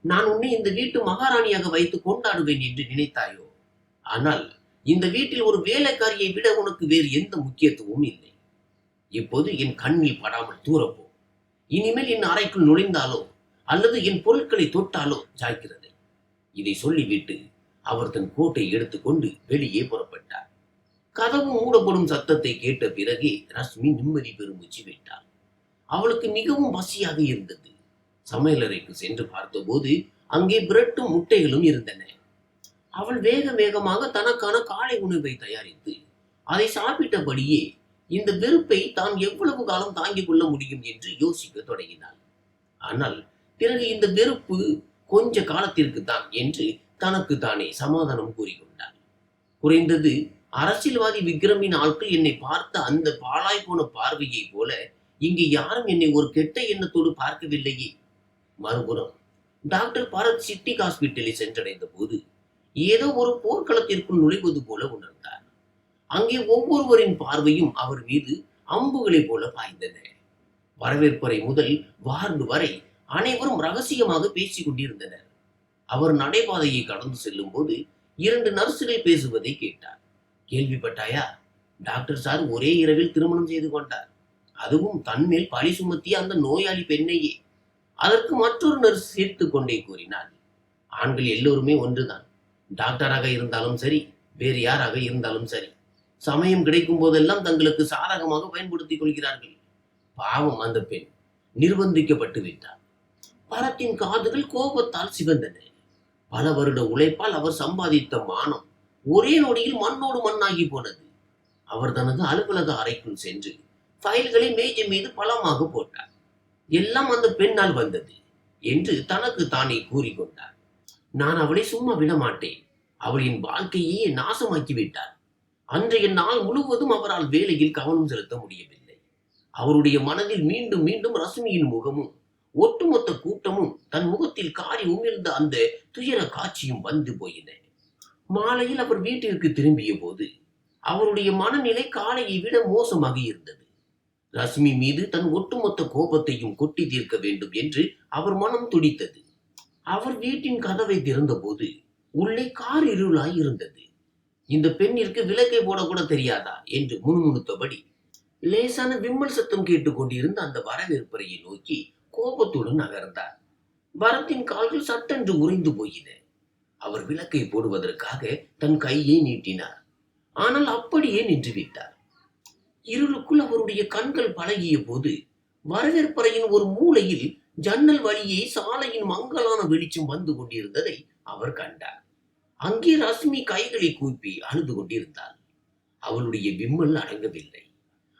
நான் உன்னை இந்த வீட்டு மகாராணியாக வைத்து கொண்டாடுவேன் என்று நினைத்தாயோ? ஆனால் இந்த வீட்டில் ஒரு வேலைக்காரியை விட உனக்கு வேறு எந்த முக்கியத்துவமும் இல்லை. இப்போது என் கண்ணில் படாமல் தூரப்போ. இனிமேல் என் அறைக்குள் நுழைந்தாலோ அல்லது என் பொருட்களை தொட்டாலோ ஜாக்கிரதை. இதை சொல்லிவிட்டு அவர் தன் கோட்டை எடுத்துக்கொண்டு வெளியே புறப்பட்டார். கதவு மூடப்படும் சத்தத்தை கேட்ட பிறகே ரஷ்மி நிம்மதி பெருமூச்சு விட்டாள். அவளுக்கு மிகவும் பசியாக இருந்தது. சமையலறைக்கு சென்று பார்த்தபோது அங்கே பிரெட்டும் முட்டைகளும் இருந்தன. அவள் வேக வேகமாக தனக்கான காலை உணவை தயாரித்து அதை சாப்பிட்டபடியே இந்த வெறுப்பை தான் எவ்வளவு காலம் தாங்கிக் கொள்ள முடியும் என்று யோசிக்க தொடங்கினாள். ஆனால் பிறகு இந்த வெறுப்பு கொஞ்ச காலத்திற்கு தான் என்று தனக்கு தானே சமாதானம் கூறிக்கொண்டாள். குறைந்தது அரசியல்வாதி விக்ரமின் ஆட்கள் என்னை பார்த்த அந்த பாழாய் போன பார்வையை போல இங்கு யாரும் என்னை ஒரு கெட்ட எண்ணத்தோடு பார்க்கவில்லையே. மறுபுறம் டாக்டர் பரத் சிட்டி ஹாஸ்பிட்டலை சென்றடைந்த போது ஏதோ ஒரு போர்க்களத்திற்குள் நுழைவது போல உணர்ந்தார். அங்கே ஒவ்வொருவரின் பார்வையும் அவர் மீது அம்புகளை போல பாய்ந்தன. வரவேற்பறை முதல் வார்டு வரை அனைவரும் ரகசியமாக பேசிக் கொண்டிருந்தனர். அவர் நடைபாதையை கடந்து செல்லும் போது 2 நர்சுகள் பேசுவதை கேட்டார். கேள்விப்பட்டாயா? டாக்டர் சார் ஒரே இரவில் திருமணம் செய்து கொண்டார். அதுவும் தன்மேல் பழி சுமத்திய அந்த நோயாளி பெண்ணையே. அதற்கு மற்றொரு நர்ஸ் சிரித்து கொண்டே கூறினார். ஆண்கள் எல்லோருமே ஒன்றுதான். டாக்டராக இருந்தாலும் சரி, வேறு யாராக இருந்தாலும் சரி, சமயம் கிடைக்கும் போதெல்லாம் தங்களுக்கு சாதகமாக பயன்படுத்திக் கொள்கிறார்கள். பாவம் அந்த பெண் நிர்பந்திக்கப்பட்டு விட்டார். பரத்தின் காதுகள் கோபத்தால் சிவந்தன. பல வருட உழைப்பால் அவர் சம்பாதித்த மானம் ஒரே நொடியில் மண்ணோடு மண்ணாகி போனது. அவர் தனது அலுவலக அறைக்குள் சென்று ஃபைல்களை மேஜை மீது பலமாக போட்டார். எல்லாம் அந்த பெண்ணால் வந்தது என்று தனக்கு தானே கூறிக்கொண்டார். நான் அவளை சும்மா விட மாட்டேன். அவளின் வாழ்க்கையே நாசமாக்கி விட்டார். அன்றைய நாள் முழுவதும் அவரால் வேலையில் கவனம் செலுத்த முடியவில்லை. அவருடைய மனதில் மீண்டும் மீண்டும் ரஷ்மியின் முகமும் ஒட்டுமொத்த கூட்டமும் தன் முகத்தில் காரி உமிழ்ந்த அந்த துயர காட்சியும் வந்து போயின. மாலையில் அவர் வீட்டிற்கு திரும்பிய போது அவருடைய மனநிலை காலையை விட மோசமாக இருந்தது. ரஷ்மி மீது தன் ஒட்டுமொத்த கோபத்தையும் கொட்டி தீர்க்க வேண்டும் என்று அவர் மனம் துடித்தது. அவர் வீட்டின் கதவை திறந்த போது உள்ளே கார் இருளாய் இருந்தது. இந்த பெண்ணிற்கு விளக்கை போடக்கூட தெரியாதா என்று முணுமுணுத்தபடி லேசான விம்மல் சத்தம் கேட்டுக்கொண்டிருந்த அந்த வரவேற்பறையை நோக்கி கோபத்துடன் நகர்ந்தார். பரத்தின் கால்கள் சட்டென்று உறைந்து போயின. அவர் விளக்கை போடுவதற்காக தன் கையை நீட்டினார். ஆனால் அப்படியே நின்றுவிட்டார். இருளுக்குள் அவருடைய கண்கள் பழகிய போது வரவேற்பறையின் ஒரு மூலையில் ஜன்னல் வழியே சாலையின் மங்கலான வெளிச்சம் வந்து கொண்டிருந்ததை அவர் கண்டார். அங்கே ரஷ்மி கைகளை கூப்பி அழுது கொண்டிருந்தாள். அவளுடைய விம்மல் அடங்கவில்லை.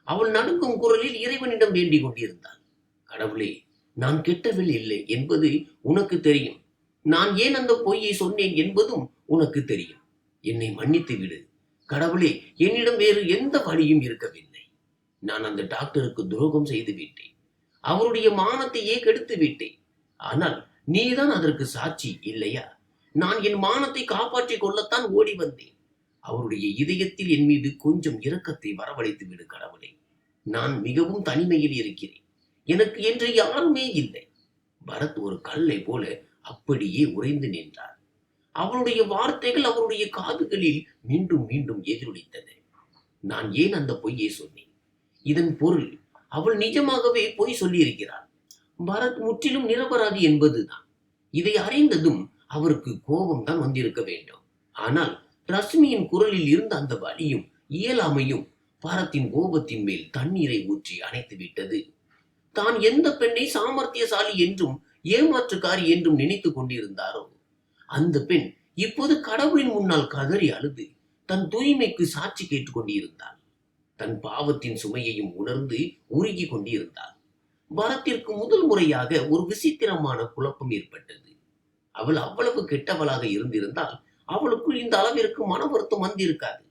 அவள் நடுங்கும் குரலில் இறைவனிடம் வேண்டிக் கொண்டிருந்தாள். கடவுளே, நான் கெட்டவள் இல்லை என்பது உனக்கு தெரியும். நான் ஏன் அந்த பொய்யை சொன்னேன் என்பதும் உனக்கு தெரியும். என்னை மன்னித்து விடு கடவுளே. என்னிடம் வேறு எந்த வழியும் இருக்கவில்லை. நான் அந்த டாக்டருக்கு துரோகம் செய்து விட்டேன். அவருடைய மானத்தையே கெடுத்து விட்டேன். ஆனால் நீதான் அதற்கு சாட்சி இல்லையா? நான் என் மானத்தை காப்பாற்றிக் கொள்ளத்தான் ஓடி வந்தேன். அவருடைய இதயத்தில் என் மீது கொஞ்சம் இரக்கத்தை வரவழைத்து விடு கடவுளே. நான் மிகவும் தனிமையில் இருக்கிறேன். எனக்கு என்று யாருமே இல்லை. பரத் ஒரு கல்லை போல அப்படியே உறைந்து நின்றார். அவளுடைய வார்த்தைகள் அவருடைய காதுகளில் மீண்டும் மீண்டும் எதிரொலித்தன. நான் ஏன் அந்த பொய்யை சொன்னேன்? இதன் பொருள் அவள் நிஜமாகவே பொய் சொல்லியிருக்கிறாள். பரத் முற்றிலும் நிரபராதி என்பதுதான். இதை அறிந்ததும் அவருக்கு கோபம் தான் வந்திருக்க வேண்டும். ஆனால் ரஷ்மியின் குரலில் இருந்த அந்த வலியும் இயலாமையும் பரத்தின் கோபத்தின் மேல் தண்ணீரை ஊற்றி அணைத்து விட்டது. தான் எந்த பெண்ணை சாமர்த்தியசாலி என்றும் ஏமாற்றுக்காரி என்றும் நினைத்துக் கொண்டிருந்தாரோ அந்த பெண் இப்போது கடவுளின் முன்னால் கதறி அழுது தன் தூய்மைக்கு சாட்சி கேட்டுக் கொண்டிருந்தாள். தன் பாவத்தின் சுமையையும் உணர்ந்து உருகி கொண்டிருந்தாள். பரத்திற்கு முதல் முறையாக ஒரு விசித்திரமான குழப்பம் ஏற்பட்டது. அவள் அவ்வளவு கெட்டவளாக இருந்திருந்தால் அவளுக்குள் இந்த அளவிற்கு மன வருத்தம் வந்திருக்காது.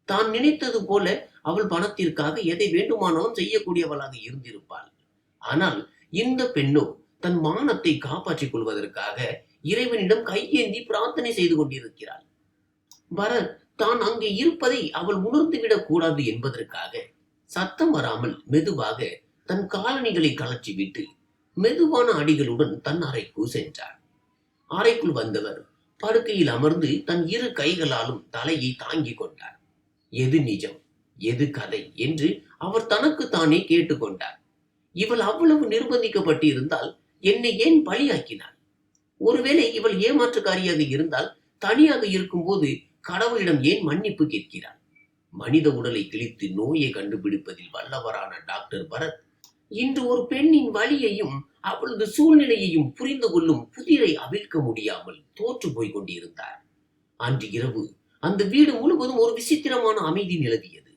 தான் நினைத்தது போல அவள் பணத்திற்காக எதை வேண்டுமானாலும் செய்யக்கூடியவளாக இருந்திருப்பாள். ஆனால் இந்த பெண்ணோ தன் மானத்தை காப்பாற்றிக் கொள்வதற்காக இறைவனிடம் கையேந்தி பிரார்த்தனை செய்து கொண்டிருக்கிறாள். பரத் தான் அங்கே இருப்பதை அவள் உணர்ந்துவிடக் கூடாது என்பதற்காக சத்தம் வராமல் மெதுவாக தன் காலணிகளை கழற்றிவிட்டு மெதுவான அடிகளுடன் தன் அறைக்கு சென்றார். அறைக்குள் வந்தவர் படுக்கையில் அமர்ந்து தன் இரு கைகளாலும் தலையை தாங்கிக் கொண்டார். எது நிஜம், எது கதை என்று அவர் தனக்கு தானே கேட்டுக்கொண்டார். இவள் அவ்வளவு நிர்பந்திக்கப்பட்டு இருந்தால் என்னை ஏன் பலியாக்கினாள்? ஒருவேளை இவள் ஏமாற்றுக்காரியாக இருந்தால் தனியாக இருக்கும்போது கடவுளிடம் ஏன் மன்னிப்பு கேட்கிறாள்? மனித உடலை கிழித்து நோயை கண்டுபிடிப்பதில் வல்லவரான டாக்டர் பரத் இன்று ஒரு பெண்ணின் வலியையும் அவளது சூழ்நிலையையும் புரிந்து கொள்ளும் புதிரை அவிழ்க்க முடியாமல் தோற்று போய் கொண்டிருந்தார். அன்று இரவு அந்த வீடு முழுவதும் ஒரு விசித்திரமான அமைதி நிலவியது.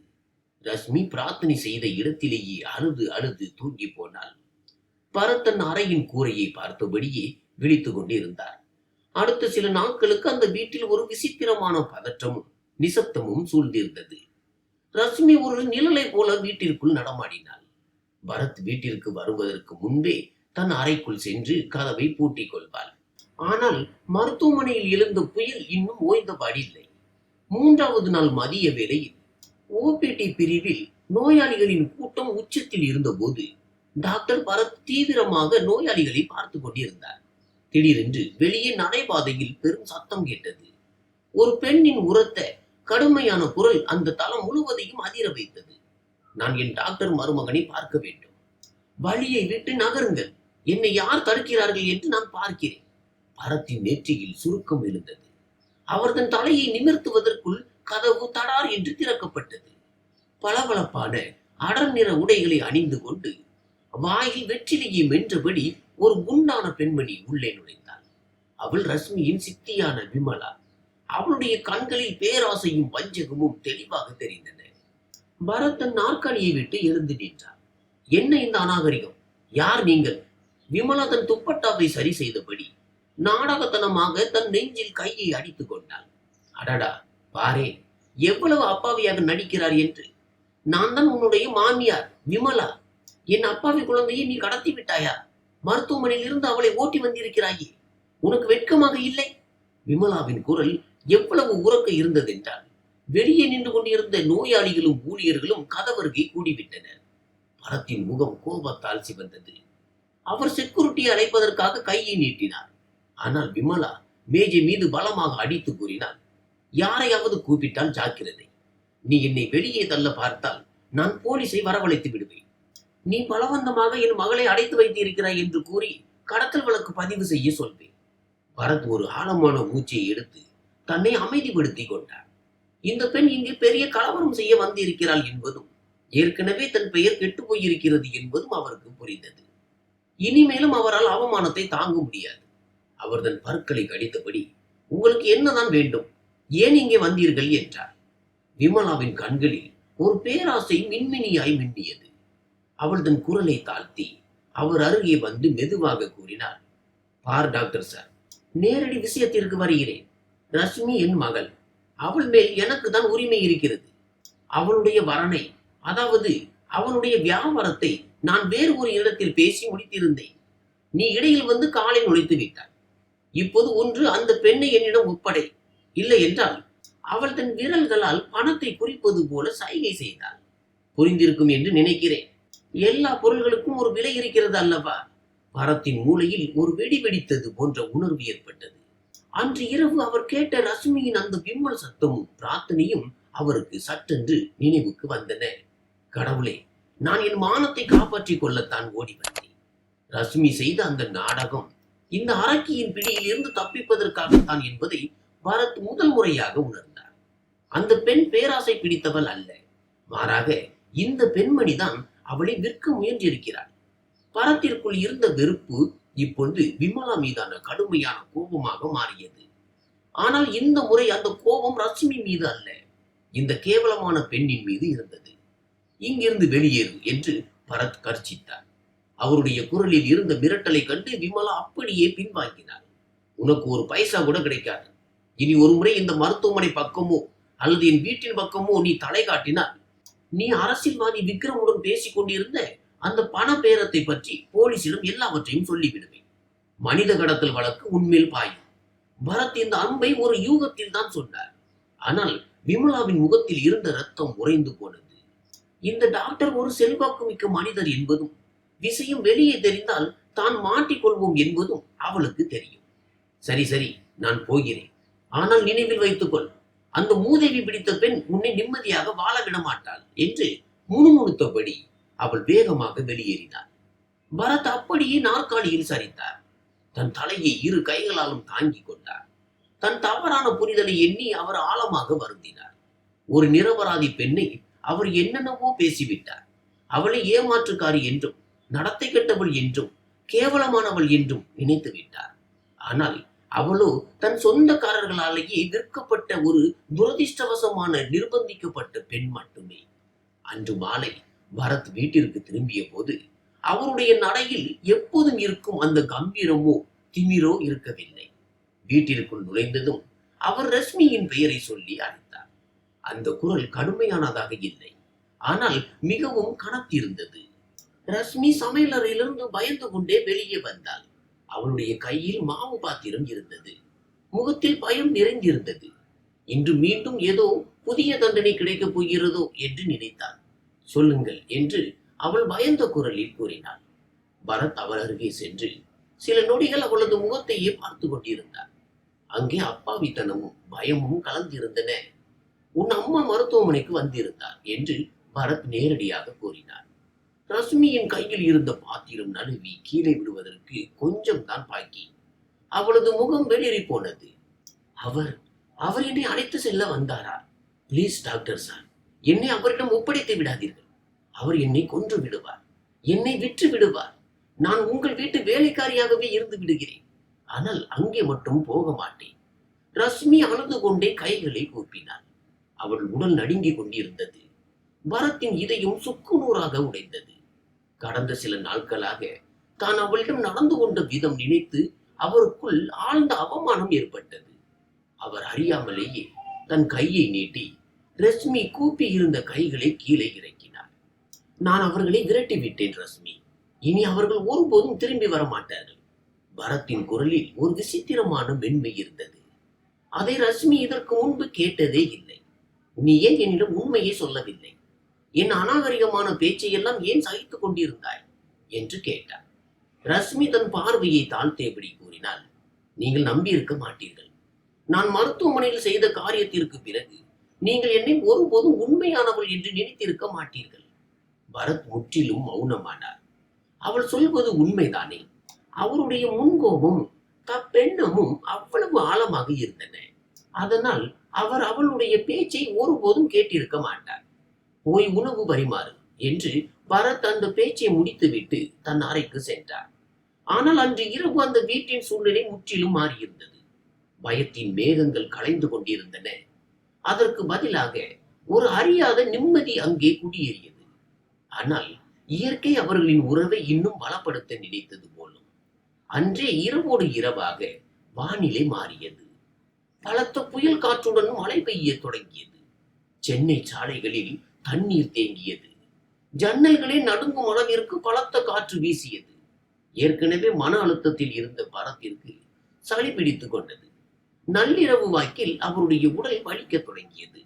ரஷ்மி பிரார்த்தனை செய்த இடத்திலேயே அழுது அழுது தூங்கி போனாள். பரத் தன் அறையின் கூரையை பார்த்தபடியே விழித்துக் கொண்டிருந்தார். அடுத்த சில நாட்களுக்கு அந்த வீட்டில் ஒரு விசித்திரமான பதற்றமும் நிசப்தமும் சூழ்ந்திருந்தது. ரஷ்மி ஒரு நிழலை போல வீட்டிற்குள் நடமாடினாள். பரத் வீட்டிற்கு வருவதற்கு முன்பே தன் அறைக்குள் சென்று கதவை பூட்டிக் கொள்வாள். ஆனால் மருத்துவமனையில் எழுந்த புயல் இன்னும் ஓய்ந்தபாடில்லை. 3வது நாள் மதிய வேளையில் ஓபிடி பிரிவில் நோயாளிகளின் கூட்டம் உச்சத்தில் இருந்தபோது டாக்டர் பரத் தீவிரமாக நோயாளிகளை பார்த்து கொண்டிருந்தார். திடீரென்று வெளியே நடைபாதையில் பெரும் சத்தம் கேட்டது. ஒரு பெண்ணின் உரத்த கடுமையான குரல் அந்த தளம் முழுவதையும் அதிர வைத்தது. நான் என் டாக்டர் மருமகனை பார்க்க வேண்டும். வழியை விட்டு நகருங்கள். என்னை யார் தடுக்கிறார்கள் என்று நான் பார்க்கிறேன். பரத்தின் நெற்றியில் சுருக்கம் எழுந்தது. அவர் தன் தலையை நிமிர்த்துவதற்குள் கதவு தடார் என்று திறக்கப்பட்டது. பளபளப்பான அடர் நிற உடைகளை அணிந்து கொண்டு வாயில் வெற்றிலையை மென்றபடி ஒரு குண்டான பெண்மணி உள்ளே நுழைந்தாள். அவள் ரஷ்மியின் சித்தியான விமலா. அவளுடைய கண்களில் பேராசையும் வஞ்சகமும் தெளிவாக தெரிந்தன. பரத் தன் நாற்காலியை விட்டு எழுந்து நின்றார். என்ன இந்த அநாகரிகம்? யார் நீங்கள்? விமலா தன் துப்பட்டாவை சரி செய்தபடி நாடகத்தனமாக தன் நெஞ்சில் கையை அடித்துக் கொண்டாள். அடடா, பாரே எவ்வளவு அப்பாவியாக நடிக்கிறார் என்று. நான் தான் உன்னுடைய மாமியார் விமலா. என் அப்பாவி குழந்தையை நீ கடத்தி விட்டாயா? மருத்துவமனையில் இருந்து அவளை ஓட்டி வந்திருக்கிறாயே, உனக்கு வெட்கமாக இல்லை? விமலாவின் குரல் எவ்வளவு உறக்க இருந்ததென்றால் வெளியே நின்று கொண்டிருந்த நோயாளிகளும் ஊழியர்களும் கதவருகே கூடிவிட்டனர். பரத்தின் முகம் கோபத்தால் சிவந்தது. அவர் செக்யூரிட்டியை அழைப்பதற்காக கையை நீட்டினார். ஆனால் விமலா மேஜை மீது பலமாக அடித்து கூறினாள், யாரையாவது கூப்பிட்டால் ஜாக்கிரதை. நீ என்னை வெளியே தள்ள பார்த்தால் நான் போலீஸை வரவழைத்து விடுவேன். நீ பலவந்தமாக என் மகளை அடைத்து வைத்திருக்கிறாய் என்று கூறி கடத்தல் வழக்கு பதிவு செய்ய சொல்வேன். பரத் ஒரு ஆழமான மூச்சை எடுத்து தன்னை அமைதிப்படுத்திக் கொண்டார். இந்த பெண் இங்கு பெரிய கலவரம் செய்ய வந்திருக்கிறாள் என்பதும் ஏற்கனவே தன் பெயர் கெட்டு போயிருக்கிறது என்பதும் அவருக்கு புரிந்தது. இனிமேலும் அவரால் அவமானத்தை தாங்க முடியாது. அவர் தன் பற்களை கடித்தபடி, உங்களுக்கு என்னதான் வேண்டும்? ஏன் இங்கே வந்தீர்கள் என்றார். விமலாவின் கண்களில் ஒரு பேராசை மின்மினியாய் மின்னியது. அவள் தன் குரலை தாழ்த்தி அவர் அருகே வந்து மெதுவாக கூறினார், பார் டாக்டர் சார், நேரடி விஷயத்திற்கு வருகிறேன். ரஷ்மி என் மகள். அவள் மேல் எனக்கு தான் உரிமை இருக்கிறது. அவளுடைய வரனை, அதாவது அவனுடைய வியாபாரத்தை நான் வேறு ஒரு இடத்தில் பேசி முடித்திருந்தேன். நீ இடையில் வந்து காலை நுழைத்து விட்டாய். இப்போது ஒன்று அந்த பெண்ணை என்னிடம் ஒப்படை, இல்லை என்றால் அவள் தன் விரல்களால் பணத்தை குறிப்பது போல சைகை செய்தாள். புரிந்திருக்கும் என்று நினைக்கிறேன். எல்லா பொருள்களுக்கும் ஒரு விலை இருக்கிறது அல்லவா? பரத்தின் மூளையில் ஒரு வெடி வெடித்தது போன்ற உணர்வு ஏற்பட்டது. அன்று இரவு அவர் கேட்ட ரஷ்மியின் அந்த விம்மல் சத்தமும் பிரார்த்தனையும் அவருக்கு சட்டென்று நினைவுக்கு வந்தன. கடவுளே, நான் என் மானத்தை காப்பாற்றிக் கொள்ளத்தான் ஓடி வந்தேன். ரஷ்மி செய்த அந்த நாடகம் இந்த அரக்கியின் பிடியில் இருந்து தப்பிப்பதற்காகத்தான் என்பதை பரத் முதல் முறையாக உணர்ந்தார். அந்த பெண் பேராசை பிடித்தவள் அல்ல, மாறாக இந்த பெண்மணிதான் அவளை விற்க முயன்றிருக்கிறாள். பரத்திற்குள் இருந்த வெறுப்பு இப்பொழுது விமலா மீதான கடுமையான கோபமாக மாறியது. ஆனால் இந்த முறை அந்த கோபம் ரஷ்மி மீது அல்ல, இந்த கேவலமான பெண்ணின் மீது இருந்தது. இங்கிருந்து வெளியேறு என்று பரத் கர்ச்சித்தார். அவருடைய குரலில் இருந்த மிரட்டலை கண்டு விமலா அப்படியே பின்வாங்கினார். உனக்கு ஒரு பைசா கூட கிடைக்காது. இனி ஒரு முறை இந்த மருத்துவமனை பக்கமோ அல்லது என் வீட்டின் பக்கமோ நீ தலை காட்டினால், நீ அரசியல்வாதி விக்ரமுடன் பேசிக் கொண்டிருந்த அந்த பண பேரத்தை பற்றி போலீசிடம் எல்லாவற்றையும் சொல்லிவிடுவேன். மனித கடத்தல் வழக்கு உண்மையில் பாயும். பரத் இந்த அன்பை ஒரு யூகத்தில் தான் சொன்னார். ஆனால் விமலாவின் முகத்தில் இருந்த ரத்தம் உறைந்து போனது. இந்த டாக்டர் ஒரு செல்வாக்கு மிக்க மனிதர் என்பதும், விஷயம் வெளியே தெரிந்தால் தான் மாட்டிக்கொள்வோம் என்பதும் அவளுக்கு தெரியும். சரி சரி, நான் போகிறேன். ஆனால் நினைவில் வைத்துக்கொள், அந்த மூதேவி பிடித்த பெண் உன்னை நிம்மதியாக வாழ விட மாட்டாள் என்று முணுமுணுத்தபடி அவள் வேகமாக வெளியேறினாள். பரத் அப்படியே நாற்காலியில் சரித்தார். தன் தலையை இரு கைகளாலும் தாங்கிக் கொண்டார். தன் தவறான புரிதலை எண்ணி அவர் ஆழமாக வருந்தினார். ஒரு நிரபராதி பெண்ணை அவர் என்னென்னவோ பேசிவிட்டார். அவளை ஏமாற்றுக்காரி என்றும், நடத்தை கெட்டவள் என்றும், கேவலமானவள் என்றும் நினைத்து விட்டார். ஆனால் அவளோ தன் சொந்தக்காரர்களாலேயே விற்கப்பட்ட ஒரு துரதிர்ஷ்டவசமான நிர்பந்திக்கப்பட்ட பெண் மட்டுமே. அன்று மாலை பரத் வீட்டிற்கு திரும்பிய போது அவருடைய நடையில் எப்போதும் இருக்கும் அந்த கம்பீரமோ திமிரோ இருக்கவில்லை. வீட்டிற்குள் நுழைந்ததும் அவர் ரஷ்மியின் பெயரை சொல்லி அழைத்தார். அந்த குரல் கடுமையானதாக இல்லை, ஆனால் மிகவும் கனத்திருந்தது. ரஷ்மி சமையலறையிலிருந்து பயந்து கொண்டே வெளியே வந்தாள். அவளுடைய கையில் மாவு பாத்திரம் இருந்தது. முகத்தில் பயம் நிறைந்திருந்தது. இன்று மீண்டும் ஏதோ புதிய தண்டனை கிடைக்கப் போகிறதோ என்று நினைத்தாள். சொல்லுங்கள் என்று அவள் பயந்த குரலில் கூறினாள். பரத் அவள் அருகே சென்று சில நொடிகள் அவளது முகத்தையே பார்த்து கொண்டிருந்தார். அங்கே அப்பாவித்தனமும் பயமும் கலந்திருந்தன. உன் அம்மா மருத்துவமனைக்கு வந்திருந்தார் என்று பரத் நேரடியாக கூறினார். ரஷ்மியின் கையில் இருந்த பாத்திரம் நழுவி கீழே விடுவதற்கு கொஞ்சம் தான் பாக்கி. அவளது முகம் வெளியேறி போனது. அவர் அவர் என்னை அழைத்து செல்ல வந்தாரா? பிளீஸ் டாக்டர் சார், என்னை அவரிடம் ஒப்படைத்து விடாதீர்கள். அவர் என்னை கொன்று விடுவார், என்னை விற்று விடுவார். நான் உங்கள் வீட்டு வேலைக்காரியாகவே இருந்து விடுகிறேன், ஆனால் அங்கே மட்டும் போக மாட்டேன். ரஷ்மி அழுது கொண்டே கைகளை கூப்பினாள். அவள் உடல் நடுங்கிக் கொண்டிருந்தது. பரத்தின் இதயம் சுக்குநூறாக உடைந்தது. கடந்த சில நாட்களாக தான் அவளிடம் நடந்து கொண்ட விதம் நினைத்து அவருக்குள் ஆழ்ந்த அவமானம் ஏற்பட்டது. அவர் அறியாமலேயே தன் கையை நீட்டி ரஷ்மி கூப்பி இருந்த கைகளை கீழே இறக்கினார். நான் அவர்களை விரட்டி விட்டேன் ரஷ்மி, இனி அவர்கள் ஒருபோதும் திரும்பி வர மாட்டார்கள். பரத்தின் குரலில் ஒரு விசித்திரமான மென்மை இருந்தது. அதை ரஷ்மி இதற்கு முன்பு கேட்டதே இல்லை. நீ ஏன் என்னிடம் உண்மையை சொல்லவில்லை? என் அநாகரிகமான பேச்சையெல்லாம் ஏன் சகித்துக் கொண்டிருந்தாய் என்று கேட்டார். ரஷ்மி தன் பார்வையை தாழ்த்தேபடி கூறினாள். நீங்கள் நம்பியிருக்க மாட்டீர்கள். நான் மருத்துவமனையில் செய்த காரியத்திற்கு பிறகு நீங்கள் என்னை ஒருபோதும் உண்மையானவள் என்று நினைத்திருக்க மாட்டீர்கள். பரத் முற்றிலும் மௌனமானார். அவள் சொல்வது உண்மைதானே? அவருடைய முன்கோபமும் தப்பெண்ணமும் அவ்வளவு ஆழமாக இருந்தன. அதனால் அவர் அவளுடைய பேச்சை ஒருபோதும் கேட்டிருக்க மாட்டார். போய் உணவு பரிமாறு என்று பரத் அந்த பேச்சை முடித்துவிட்டு தன் அறைக்கு சென்றார். ஆனால் அன்று இரவு அந்த வீட்டின் சூழ்நிலை முற்றிலும் மாறியிருந்தது. பயத்தின் மேகங்கள் கலைந்து கொண்டிருந்தன. அதற்கு பதிலாக ஒரு அறியாத நிம்மதி அங்கே குடியேறியது. ஆனால் இயற்கை அவர்களின் உறவை இன்னும் பலப்படுத்த நினைத்தது போலும். அன்றே இரவோடு இரவாக வானிலை மாறியது. பலத்த புயல் காற்றுடன் மழை பெய்ய தொடங்கியது. சென்னை சாலைகளில் தண்ணீர் தேங்கியது. ஜன்னல்களே நடுங்கும் அளவிற்கு பலத்த காற்று வீசியது. ஏற்கனவே மன அழுத்தத்தில் இருந்த பரத்திற்கு சளி பிடித்துக் கொண்டது. நள்ளிரவு வாக்கில் அவருடைய உடல் வலிக்க தொடங்கியது.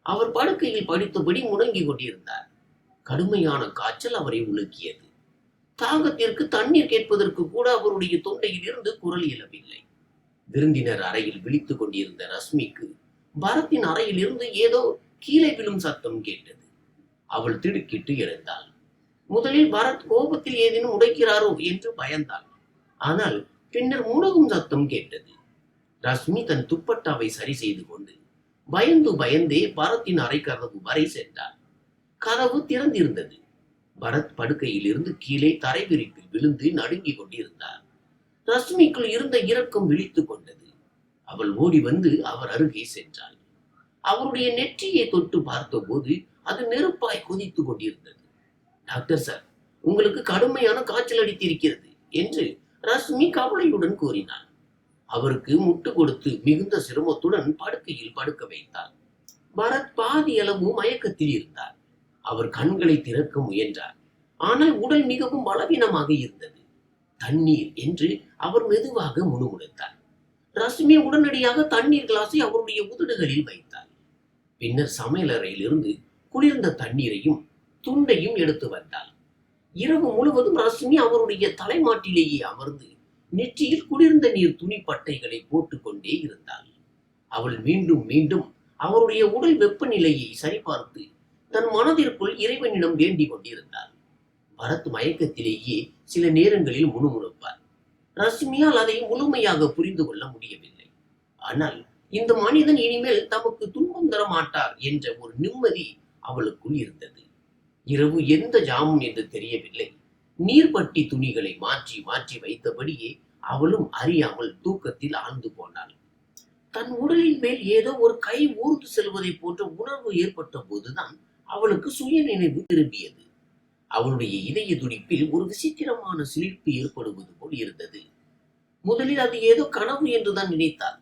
அவர் படுக்கையில் படித்தபடி முடங்கிக் கொண்டிருந்தார். கடுமையான காய்ச்சல் அவரை உலுக்கியது. தாகத்திற்கு தண்ணீர் கேட்பதற்கு கூட அவருடைய தொண்டையில் இருந்து குரல் எழவில்லை. விருந்தினர் அறையில் விழித்துக் கொண்டிருந்த ரஷ்மிக்கு பரத்தின் அறையில் இருந்து ஏதோ கீழே விழும் சத்தம் கேட்டது. அவள் திடுக்கிட்டு எழுந்தாள். முதலில் பரத் கோபத்தில் ஏதேனும் உடைக்கிறாரோ என்று பயந்தாள். ஆனால் பின்னர் முனகும் சத்தம் கேட்டது. ரஷ்மி தன் துப்பட்டாவை சரி செய்து கொண்டு பயந்தே பரத்தின் அறை கதவு வரை சென்றாள். கதவு திறந்திருந்தது. பரத் படுக்கையில் இருந்து கீழே தரை விரிப்பில் விழுந்து நடுங்கிக் கொண்டிருந்தார். ரஷ்மிக்குள் இருந்த இரக்கம் விழித்துக் கொண்டது. அவள் ஓடி வந்து அவர் அருகே சென்றாள். அவருடைய நெற்றியை தொட்டு பார்த்தபோது அது நெருப்பாய் கொதித்துக் கொண்டிருந்தது. டாக்டர் சார், உங்களுக்கு கடுமையான காய்ச்சல் அடித்திருக்கிறது என்று ரஷ்மி கவலையுடன் கூறினாள். அவருக்கு முட்டு கொடுத்து மிகுந்த சிரமத்துடன் படுக்கையில் படுக்க வைத்தார். பரத் பாதி அளவு மயக்கத்தில் இருந்தார். அவர் கண்களை திறக்க முயன்றார். ஆனால் உடல் மிகவும் பலவீனமாக இருந்தது. தண்ணீர் என்று அவர் மெதுவாக முணுமுணுத்தார். ரஷ்மி உடனடியாக தண்ணீர் கிளாஸை அவருடைய உதடுகளில் வைத்தார். பின்னர் சமையலறையில் இருந்து குளிர்ந்த தண்ணீரையும் துண்டையும் எடுத்து வந்தாள். இரவு முழுவதும் ரஷ்மி அவருடைய தலைமாட்டிலேயே அமர்ந்து நெற்றியில் குளிர்ந்த நீர் துணி பட்டைகளை போட்டுக்கொண்டே இருந்தாள். அவள் மீண்டும் மீண்டும் அவருடைய உடல் வெப்பநிலையை சரிபார்த்து தன் மனதிற்குள் இறைவனிடம் வேண்டிக் கொண்டிருந்தாள். பரத் மயக்கத்திலேயே சில நேரங்களில் முணுமுணுப்பார். ரஷ்மியால் அதை முழுமையாக புரிந்து கொள்ள முடியவில்லை. ஆனால் இந்த மனிதன் இனிமேல் தமக்கு துன்பம் தர மாட்டார் என்ற ஒரு நிம்மதி அவளுக்குள் இருந்தது. இரவு எந்த ஜாமும் என்று தெரியவில்லை. நீர்பட்டி துணிகளை மாற்றி மாற்றி வைத்தபடியே அவளும் அறியாமல் தூக்கத்தில் ஆழ்ந்து போனாள். தன் உடலின் மேல் ஏதோ ஒரு கை ஊர்ந்து செல்வதை போன்ற உணர்வு ஏற்பட்ட போதுதான் அவளுக்கு சுய நினைவு திரும்பியது. அவளுடைய இதய துடிப்பில் ஒரு விசித்திரமான சிலிர்ப்பு ஏற்படுவது போல் இருந்தது. முதலில் அது ஏதோ கனவு என்றுதான் நினைத்தாள்.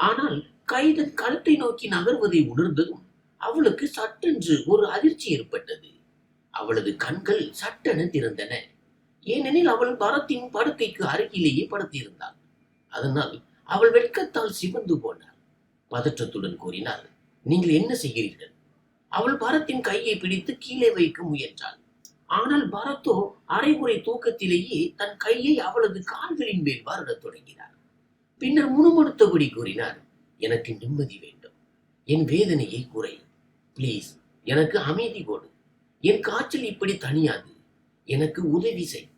ஆனால் கைதன் கழுத்தை நோக்கி நகர்வதை உணர்ந்ததும் அவளுக்கு சட்டென்று ஒரு அதிர்ச்சி ஏற்பட்டது. அவளது கண்கள் சட்டென திறந்தன. ஏனெனில் அவள் பரத்தின் படுக்கைக்கு அருகிலேயே படுத்திருந்தாள். அதனால் அவள் வெட்கத்தால் சிவந்து போனாள். பதற்றத்துடன் கூறினாள், நீங்கள் என்ன செய்கிறீர்கள்? அவள் பரத்தின் கையை பிடித்து கீழே வைக்க முயன்றாள். ஆனால் பரத்தோ அரைகுறை தூக்கத்திலேயே தன் கையை அவளது கால்களின் மேல் வருடத் தொடங்கினார். பின்னர் முணுமுணுத்தபடி கூறினார், எனக்கு நிம்மதி வேண்டும். என் வேதனையை குறை. பிளீஸ், எனக்கு அமைதி கொடு. என் காய்ச்சல் இப்படி தனியாது. எனக்கு உதவி செய்.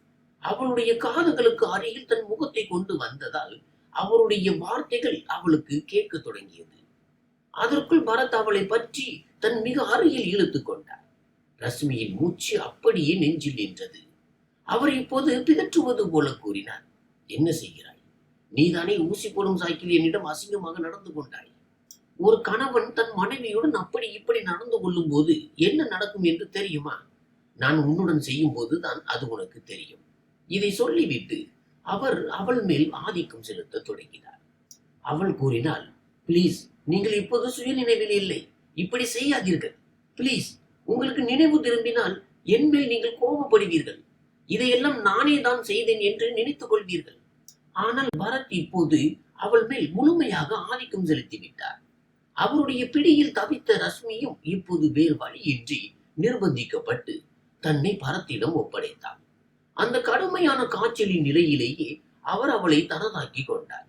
அவளுடைய காதுகளுக்கு அருகில் தன் முகத்தை கொண்டு வந்ததால் அவருடைய வார்த்தைகள் அவளுக்கு கேட்க தொடங்கியது. அதற்குள் பரத் அவளை பற்றி தன் மிக அருகில் இழுத்துக் கொண்டார். ரஷ்மியின் மூச்சு அப்படியே நெஞ்சில் நின்றது. அவர் இப்போது பிதற்றுவது போல கூறினார், என்ன செய்கிறாய்? நீதானே ஊசி போடும் சாய்க்கில் என்னிடம் அசிங்கமாக நடந்து கொண்டாய். ஒரு கணவன் தன் மனைவியுடன் அப்படி இப்படி நடந்து கொள்ளும் போது என்ன நடக்கும் என்று தெரியுமா? நான் உன்னுடன் செய்யும் போதுதான் அது உனக்கு தெரியும். இதை சொல்லிவிட்டு அவர் அவள் மேல் ஆதிக்கம் செலுத்த தொடங்கினார். அவள் கூறினாள், பிளீஸ், நீங்கள் இப்போது சுய நினைவில் இல்லை. இப்படி செய்யாதீர்கள். பிளீஸ், உங்களுக்கு நினைவு திரும்பினால் என் மேல் நீங்கள் கோபப்படுவீர்கள். இதையெல்லாம் நானே தான் செய்தேன் என்று நினைத்துக் கொள்வீர்கள். ஆனால் பரத் இப்போது அவள் மேல் முழுமையாக ஆதிக்கம் செலுத்திவிட்டார். அவருடைய பிடியில் தவித்த ரஷ்மியும் இப்போது வேறு வழியின்றி நிர்பந்திக்கப்பட்டு தன்னை பரத்திடம் ஒப்படைத்தார். அந்த கடுமையான காய்ச்சலின் நிலையிலேயே அவர் அவளை தனதாக்கி கொண்டார்.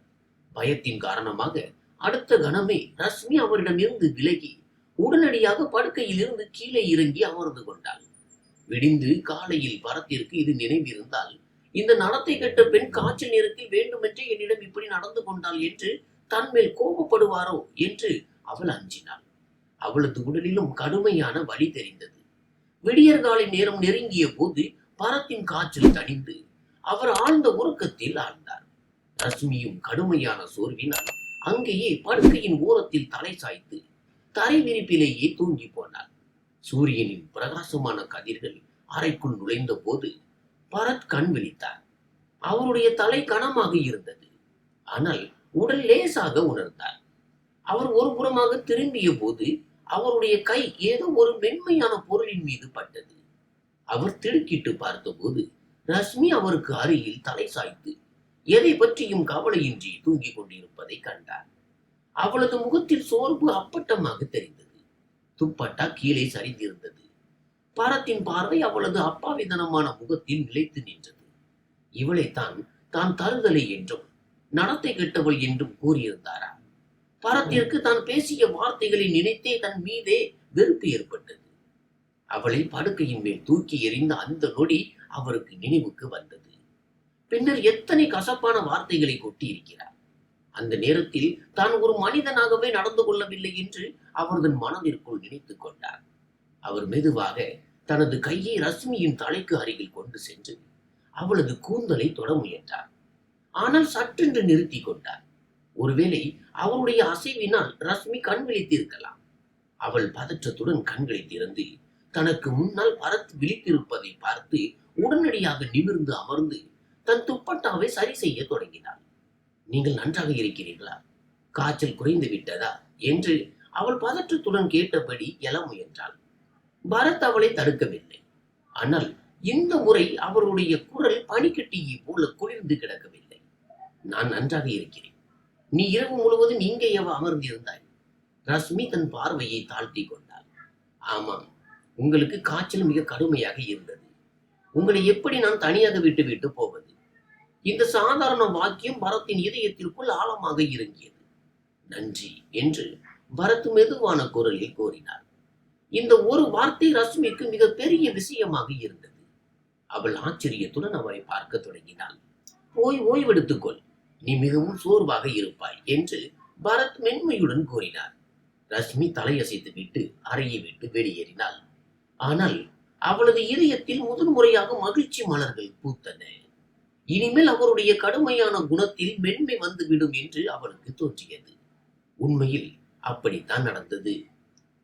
பயத்தின் காரணமாக அடுத்த கணமே ரஷ்மி அவரிடமிருந்து விலகி உடனடியாக படுக்கையில் இருந்து கீழே இறங்கி அமர்ந்து கொண்டாள். விடிந்து காலையில் பரத்திற்கு இது நினைவிருந்தால், இந்த நடத்தை கெட்ட பெண் காய்ச்சல் நேரத்தில் வேண்டுமென்றே என்னிடம் இப்படி நடந்து கொண்டாள் என்று தன்மேல் கோபப்படுவாரோ என்று அவள் அஞ்சினாள். அவளது உடலிலும் கடுமையான வலி தெரிந்தது. விடியற்காலை நேரம் நெருங்கிய போது பரத்தின் காய்ச்சல் தணிந்து அவர் ஆழ்ந்த உறக்கத்தில் ஆழ்ந்தார். ரஷ்மியும் கடுமையான சோர்வினால் அங்கேயே படுக்கையின் ஓரத்தில் தலை சாய்த்து தரை விரிப்பிலேயே தூங்கி போனார். சூரியனின் பிரகாசமான கதிர்கள் அறைக்குள் நுழைந்த போது பரத் கண் விழித்தார். அவருடைய தலை கனமாக இருந்தது. ஆனால் உடல் லேசாக உணர்ந்தார். அவர் ஒரு புறமாக திரும்பிய போது அவருடைய கை ஏதோ ஒரு மென்மையான பொருளின் மீது பட்டது. அவர் திடுக்கிட்டு பார்த்தபோது ரஷ்மி அவருக்கு அருகில் தலை சாய்த்து எதை பற்றியும் கவலையின்றி தூங்கிக் கொண்டிருப்பதை கண்டார். அவளது முகத்தில் சோர்வு அப்பட்டமாக தெரிந்தது. துப்பட்டா கீழே சரிந்திருந்தது. பரத்தின் பார்வை அவளது அப்பாவிதனமான முகத்தில் நிலைத்து நின்றது. இவளைத்தான் தான் தருதலை என்றும் நடத்தை கெட்டவள் என்றும் கூறியிருந்தாரா? பரத்திற்கு தான் பேசிய வார்த்தைகளை நினைத்தே தன் மீதே வெறுப்பு ஏற்பட்டது. அவளை படுக்கையின் மேல் தூக்கி எறிந்த அந்த நொடி அவருக்கு நினைவுக்கு வந்தது. பின்னர் எத்தனை கசப்பான வார்த்தைகளை கொட்டியிருக்கிறார். அந்த நேரத்தில் தான் ஒரு மனிதனாகவே நடந்து கொள்ளவில்லை என்று அவரது மனதிற்குள் நினைத்துக் கொண்டார். அவர் மெதுவாக தனது கையை ரஷ்மியின் தலைக்கு அருகில் கொண்டு சென்று அவளது கூந்தலை தொட முயன்றார். ஆனால் சற்றென்று நிறுத்தி கொண்டார். ஒருவேளை அவருடைய அசைவினால் ரஷ்மி கண் விழித்திருக்கலாம். அவள் பதற்றத்துடன் கண்களை திறந்து தனக்கு முன்னால் பரத் விழித்திருப்பதை பார்த்து உடனடியாக நிமிர்ந்து அமர்ந்து தன் துப்பட்டாவை சரி செய்ய தொடங்கினாள். நீங்கள் நன்றாக இருக்கிறீர்களா? காய்ச்சல் குறைந்து விட்டதா என்று அவள் பதற்றத்துடன் கேட்டபடி எழ முயன்றாள். பரத் அவளை தடுக்கவில்லை. ஆனால் இந்த முறை அவருடைய குரல் பனிக்கட்டியை போல குளிர்ந்து கிடக்கவில்லை. நான் நன்றாக இருக்கிறேன். நீ இரவு முழுவதும் இங்கேயவா அமர்ந்திருந்தாய்? ரஷ்மி தன் பார்வையை தாழ்த்தி கொண்டாள். ஆமாம், உங்களுக்கு காய்ச்சல் மிக கடுமையாக இருந்தது. உங்களை எப்படி நான் தனியாக விட்டு போவது? இந்த சாதாரண வாக்கியம் பரத்தின் இதயத்திற்குள் ஆழமாக இறங்கியது. நன்றி என்று பரத் மெதுவான குரலில் கூறினார். இந்த ஒரு வார்த்தை ரஷ்மிக்கு மிக பெரிய விஷயமாக இருந்தது. அவள் ஆச்சரியத்துடன் அவரை பார்க்க தொடங்கினாள். போய் ஓய்வெடுத்துக்கொள், நீ மிகவும் சோர்வாக இருப்பாய் என்று பரத் மென்மையுடன் கூறினார். ரஷ்மி தலையசைத்து விட்டு அறையை விட்டு வெளியேறினாள். ஆனால் அவளது இதயத்தில் முதன் முறையாக மகிழ்ச்சி மலர்கள் பூத்தன. இனிமேல் அவருடைய கடுமையான குணத்தில் மென்மை வந்துவிடும் என்று அவளுக்கு தோன்றியது. உண்மையில் அப்படித்தான் நடந்தது.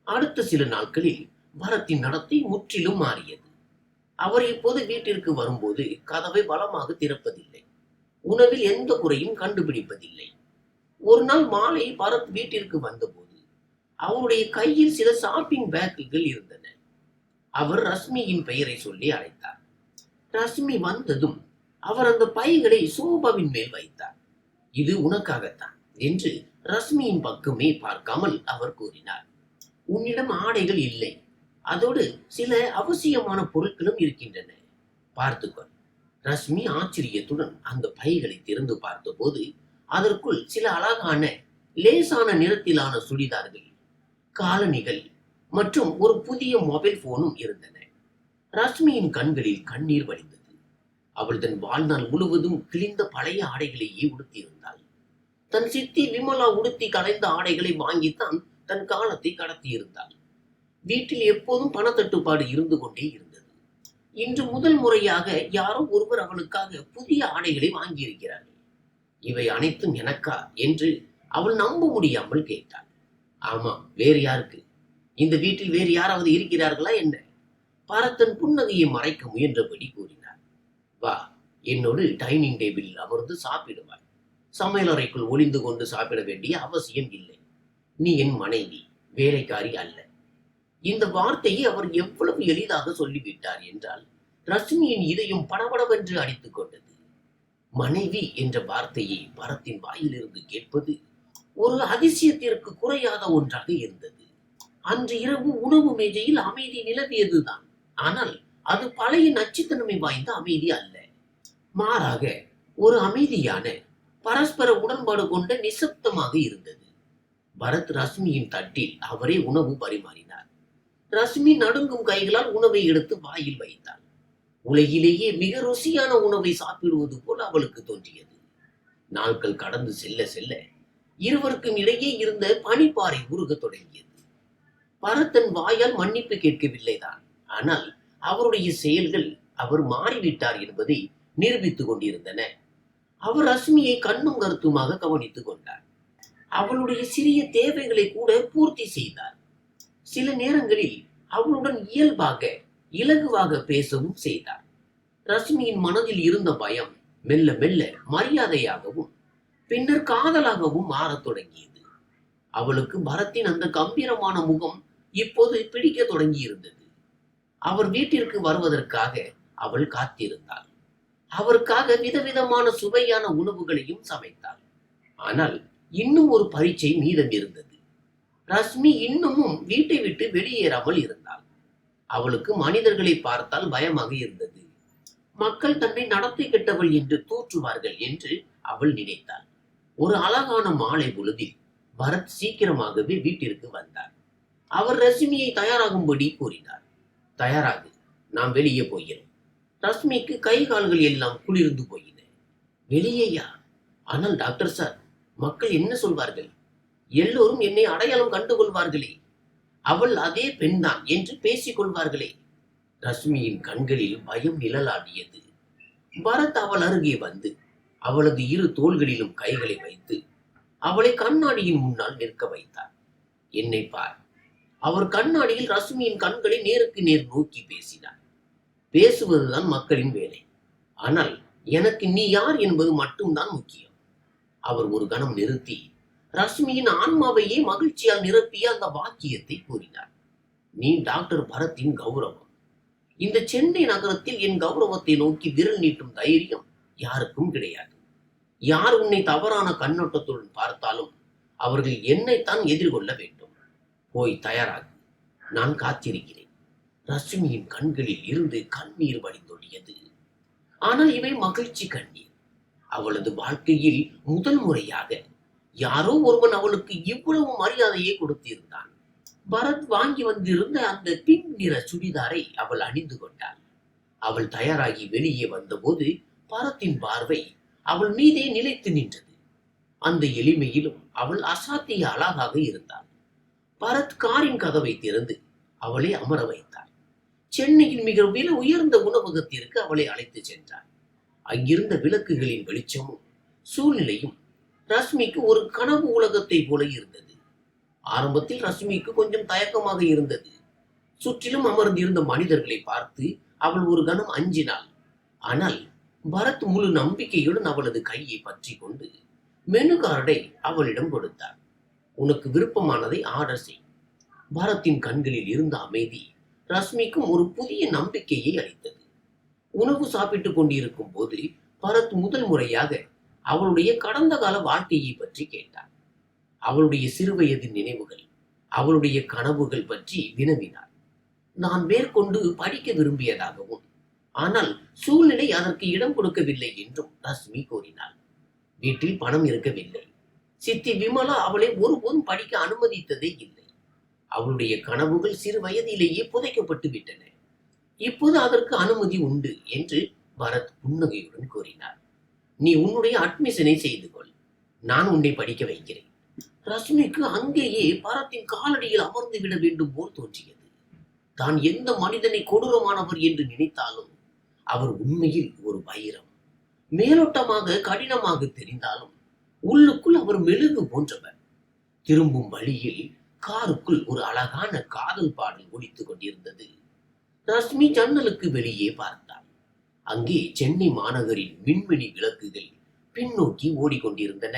அடுத்த சில நாட்களில் பரத்தின் நடத்தை முற்றிலும் மாறியது. அவர் இப்போது வீட்டிற்கு வரும்போது கதவை பலமாக திறப்பதில்லை. உணவில் எந்த குறையும் கண்டுபிடிப்பதில்லை. ஒரு நாள் மாலை பரத் வீட்டிற்கு வந்தபோது அவருடைய கையில் சில ஷாப்பிங் பேக்குகள் இருந்தன. அவர் ரஷ்மியின் பெயரை சொல்லி அழைத்தார். ரஷ்மி வந்ததும் அவர் அந்த பைகளை சோபாவின் மேல் வைத்தார். இது உனக்காகத்தான் என்று ரஷ்மியின் பக்கமே பார்க்காமல் அவர் கூறினார். உன்னிடம் ஆடைகள் இல்லை, அதோடு சில அவசியமான பொருட்களும் இருக்கின்றன, பார்த்துக்கொள். ரஷ்மி ஆச்சரியத்துடன் அந்த பைகளை திறந்து பார்த்தபோது அதற்குள் சில அழகான லேசான நிறத்திலான சுடிதார்கள், காலணிகள் மற்றும் ஒரு புதிய மொபைல் போனும் இருந்தன. ரஷ்மியின் கண்களில் கண்ணீர் வடிந்தது. அவள் தன் வாழ்நாள் முழுவதும் கிழிந்த பழைய ஆடைகளையே உடுத்தியிருந்தாள். தன் சித்தி விமலா உடுத்தி கலைந்த ஆடைகளை வாங்கித்தான் தன் காலத்தை கடத்தியிருந்தாள். வீட்டில் எப்போதும் பணத்தட்டுப்பாடு இருந்து கொண்டே இருந்தது. இன்று முதல் முறையாக யாரோ ஒருவர் அவளுக்காக புதிய ஆடைகளை வாங்கியிருக்கிறார்கள். இவை அனைத்தும் எனக்கா என்று அவள் நம்ப முடியாமல் கேட்டாள். ஆமா, வேறு யாருக்கு? இந்த வீட்டில் வேறு யாராவது இருக்கிறார்களா என்ன? பரத்தன் புன்னகையை மறைக்க முயன்றபடி கூறினார். வா, என்னோடு டைனிங் டேபிளில் அமர்ந்து சாப்பிடுவாய். சமையலறைக்குள் ஒளிந்து கொண்டு சாப்பிட வேண்டிய அவசியம் இல்லை. நீ என் மனைவி, வேலைக்காரி அல்ல. இந்த வார்த்தையை அவர் எவ்வளவு எளிதாக சொல்லிவிட்டார் என்றால் ரஷ்மியின் இதயம் படபடவென்று அடித்துக் கொண்டது. மனைவி என்ற வார்த்தையை பரத்தின் வாயிலிருந்து கேட்பது ஒரு அதிசயத்திற்கு குறையாத ஒன்றாக இருந்தது. அன்று இரவு உணவு மேஜையில் அமைதி நிலவியதுதான். ஆனால் அது பழைய நச்சுத்தன்மை வாய்ந்த அமைதி அல்ல. மாறாக ஒரு அமைதியான பரஸ்பர உடன்பாடு கொண்ட நிசப்தமாக இருந்தது. பரத் ரஷ்மியின் தட்டில் அவரே உணவு பரிமாறினார். ரஷ்மி நடுங்கும் கைகளால் உணவை எடுத்து வாயில் வைத்தாள். உலகிலேயே மிக ருசியான உணவை சாப்பிடுவது போல் அவளுக்கு தோன்றியது. நாட்கள் கடந்து செல்ல செல்ல இருவருக்கும் இடையே இருந்த பனிப்பாறை உருக தொடங்கியது. பரத்தன் வாயால் மன்னிப்பு கேட்கவில்லைதான். ஆனால் அவருடைய செயல்கள் அவர் மாறிவிட்டார் என்பதை நிரூபித்துக் கொண்டிருந்தன. அவர் ரஷ்மியை கண்ணும் கருத்துமாக கவனித்துக் கொண்டார். அவளுடைய சிறிய தேவைகளை கூட பூர்த்தி செய்தார். சில நேரங்களில் அவளுடன் இயல்பாக இலகுவாக பேசவும் செய்தார். ரஷ்மியின் மனதில் இருந்த பயம் மெல்ல மெல்ல மரியாதையாகவும் பின்னர் காதலாகவும் மாறத் தொடங்கியது. அவளுக்கு பரத்தின் அந்த கம்பீரமான முகம் இப்போது பிடிக்க தொடங்கி இருந்தது. அவர் வீட்டிற்கு வருவதற்காக அவள் காத்திருந்தாள். அவருக்காக விதவிதமான சுவையான உணவுகளையும் சமைத்தாள். ஆனால் இன்னும் ஒரு பரீட்சை மீதம் இருந்தது. ரஷ்மி இன்னமும் வீட்டை விட்டு வெளியேறாமல் இருந்தாள். அவளுக்கு மனிதர்களை பார்த்தால் பயமாக இருந்தது. மக்கள் தன்னை நடத்தை கெட்டவள் என்று தூற்றுவார்கள் என்று அவள் நினைத்தாள். ஒரு அழகான மாலை பொழுதில் பரத் சீக்கிரமாகவே வீட்டிற்கு வந்தார். அவர் ரஷ்மியை தயாராகும்படி கூறினார். தயாராகு, நாம் வெளியே போகிறோம். ரஷ்மிக்கு கை கால்கள் எல்லாம் குளிர்ந்து போயின. வெளியேயா? ஆனால் டாக்டர் சார், மக்கள் என்ன சொல்வார்கள்? எல்லோரும் என்னை அடையாளம் கண்டு கொள்வார்களே. அவள் அதே பெண்தான் என்று பேசிக் கொள்வார்களே. ரஷ்மியின் கண்களில் பயம் நிழலாடியது. பரத் அவள் அருகே வந்து அவளது இரு தோள்களிலும் கைகளை வைத்து அவளை கண்ணாடியின் முன்னால் நிற்க வைத்தார். என்னை பார். அவர் கண்ணாடியில் ரஷ்மியின் கண்களை நேருக்கு நேர் நோக்கி பேசினார். பேசுவதுதான் மக்களின் வேலை. ஆனால் எனக்கு நீ யார் என்பது மட்டும்தான் முக்கியம். அவர் ஒரு கணம் நிறுத்தி ரஷ்மியின் ஆன்மாவையே மகிழ்ச்சியால் நிரப்பிய அந்த வாக்கியத்தை கூறினார். நீ டாக்டர் பரத்தின் கௌரவம். இந்த சென்னை நகரத்தில் என் கௌரவத்தை நோக்கி விரல் நீட்டும் தைரியம் யாருக்கும் கிடையாது. யார் உன்னை தவறான கண்ணோட்டத்துடன் பார்த்தாலும் அவர்கள் என்னைத்தான் எதிர்கொள்ள வேண்டும். போய் தயாராகு, நான் காத்திருக்கிறேன். ரஷ்மியின் கண்களில் இருந்து கண்ணீர் வடிந்தொழியது. ஆனால் இவை மகிழ்ச்சி கண்ணீர். அவளது வாழ்க்கையில் முதல் முறையாக யாரோ ஒருவன் அவளுக்கு இவ்வளவு மரியாதையை கொடுத்திருந்தான். பரத் வாங்கி வந்திருந்த அந்த பின் நிற சுடிதாரை அவள் அணிந்து கொண்டாள். அவள் தயாராகி வெளியே வந்தபோது பரத்தின் பார்வை அவள் மீதே நிலைத்து நின்றது. அந்த எளிமையிலும் அவள் அசாத்திய அழகாக இருந்தாள். பரத் காரின் கதவை திறந்து அவளை அமர வைத்தார். சென்னையின் மிக விலை உயர்ந்த உணவகத்திற்கு அவளை அழைத்து சென்றார். அங்கிருந்த விளக்குகளின் வெளிச்சமும் சூழ்நிலையும் ரஷ்மிக்கு ஒரு கனவு உலகத்தை போல இருந்தது. ஆரம்பத்தில் ரஷ்மிக்கு கொஞ்சம் தயக்கமாக இருந்தது. சுற்றிலும் அமர்ந்திருந்த மனிதர்களை பார்த்து அவள் ஒரு கணம் அஞ்சினாள். ஆனால் பரத் முழு நம்பிக்கையுடன் அவளது கையை பற்றி கொண்டு மெனு கார்டை அவளிடம் கொடுத்தார். உனக்கு விருப்பமானதை ஆர்டர் செய். பரத்தின் கண்களில் இருந்த அமைதி ரஷ்மிக்கும் ஒரு புதிய நம்பிக்கையை அளித்தது. உணவு சாப்பிட்டுக் கொண்டிருக்கும் போது பரத் முதல் முறையாக அவளுடைய கடந்த கால வாழ்க்கையை பற்றி கேட்டார். அவளுடைய சிறுவயது நினைவுகள், அவளுடைய கனவுகள் பற்றி வினவினார். நான் மேற்கொண்டு படிக்க விரும்பியதாகவும் ஆனால் சூழ்நிலை அதற்கு இடம் கொடுக்கவில்லை என்றும் ரஷ்மி கூறினாள். வீட்டில் பணம் இருக்கவில்லை. சித்தி விமலா அவளை ஒருபோதும் படிக்க அனுமதித்ததே இல்லை. அவளுடைய கனவுகள் சிறு வயதிலேயே புதைக்கப்பட்டு விட்டன. இப்போது அதற்கு அனுமதி உண்டு என்று பரத் புன்னகையுடன் கூறினார். நீ உன்னுடைய அட்மிஷனை செய்து கொள். நான் உன்னை படிக்க வைக்கிறேன். ரஷ்மிக்கு அங்கேயே பரத்தின் காலடியில் அமர்ந்து விட வேண்டும் போல் தோன்றியது. தான் எந்த மனிதனை கொடூரமானவர் என்று நினைத்தாலும் அவர் உண்மையில் ஒரு வைரம். மேலோட்டமாக கடினமாக தெரிந்தாலும் உள்ளுக்குள் அவர் மெழுகு போன்றவர். திரும்பும் வழியில் காருக்குள் ஒரு அழகான காதல் பாடல் ஒலித்துக் கொண்டிருந்தது. ரஷ்மி ஜன்னலுக்கு வெளியே பார்த்தாள். அங்கே சென்னை மாநகரின் மின்மினி விளக்குகள் பின்னோக்கி ஓடிக்கொண்டிருந்தன.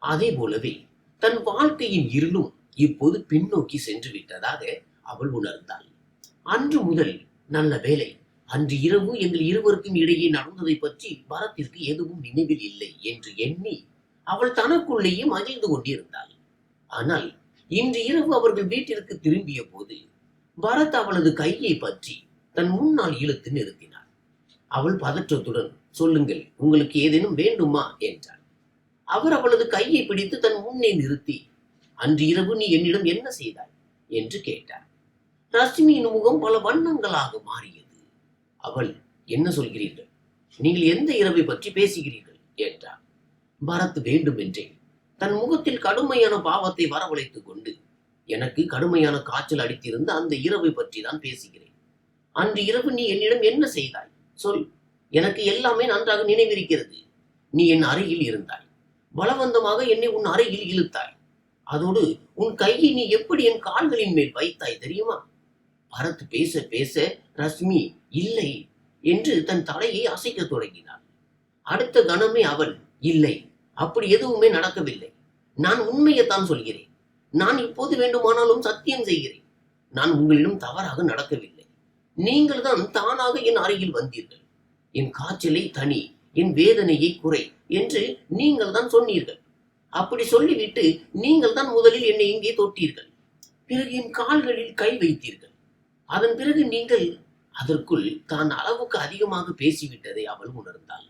அதே போலவே தன் வாழ்க்கையின் இருளும் இப்போது பின்னோக்கி சென்று விட்டதாக அவள் உணர்ந்தாள். அன்று முதல் நல்ல வேலை, அன்று இரவு எங்கள் இருவருக்கும் இடையே நடந்ததை பற்றி பரத்திற்கு எதுவும் நினைவில் இல்லை என்று எண்ணி அவள் தனக்குள்ளேயே மகிழ்ந்து கொண்டிருந்தாள். ஆனால் இன்று இரவு அவர்கள் வீட்டிற்கு திரும்பிய போது பரத் அவளது கையை பற்றி தன் முன்னால் இழுத்து நிறுத்தினார். அவள் பதற்றத்துடன், சொல்லுங்கள், உங்களுக்கு ஏதேனும் வேண்டுமா என்றாள். அவர் அவளது கையை பிடித்து தன் முன்னே நிறுத்தி, அன்று இரவு நீ என்னிடம் என்ன செய்தாய் என்று கேட்டார். ரஷ்மியின் முகம் பல வண்ணங்களாக மாறியது. அவள், என்ன சொல்கிறீர்கள்? நீங்கள் எந்த இரவை பற்றி பேசுகிறீர்கள் என்றார். பரத் வேண்டுமென்றே தன் முகத்தில் கடுமையான பாவத்தை வரவழைத்துக் கொண்டு, எனக்கு கடுமையான காய்ச்சல் அடித்திருந்த அந்த இரவை பற்றி தான் பேசுகிறேன். அன்று இரவு நீ என்னிடம் என்ன செய்தாய் சொல். எனக்கு எல்லாமே நன்றாக நினைவிருக்கிறது. நீ என் அருகில் இருந்தாய். பலவந்தமாக என்னை உன் அருகில் இழுத்தாய். அதோடு உன் கையை நீ எப்படி என் கால்களின் மேல் வைத்தாய் தெரியுமா? பரத் பேச பேச ரஷ்மி இல்லை என்று தன் தலையை அசைக்க தொடங்கினாள். அடுத்த கணமே அவள், இல்லை, அப்படி எதுவுமே நடக்கவில்லை. நான் உண்மையைத்தான் சொல்கிறேன். நான் இப்போது வேண்டுமானாலும் சத்தியம் செய்கிறேன். நான் உங்களிடம் தவறாக நடக்கவில்லை. நீங்கள் தான் தானாக என் அருகில் வந்தீர்கள். என் காய்ச்சலை தனி, என் வேதனையை குறை என்று நீங்கள் தான் சொன்னீர்கள். அப்படி சொல்லிவிட்டு நீங்கள் தான் முதலில் என்னை இங்கே தொட்டீர்கள். பிறகு என் கால்களில் கை வைத்தீர்கள். அதன் பிறகு நீங்கள்... அதற்குள் தான் அளவுக்கு அதிகமாக பேசிவிட்டதை அவள் உணர்ந்தாள்.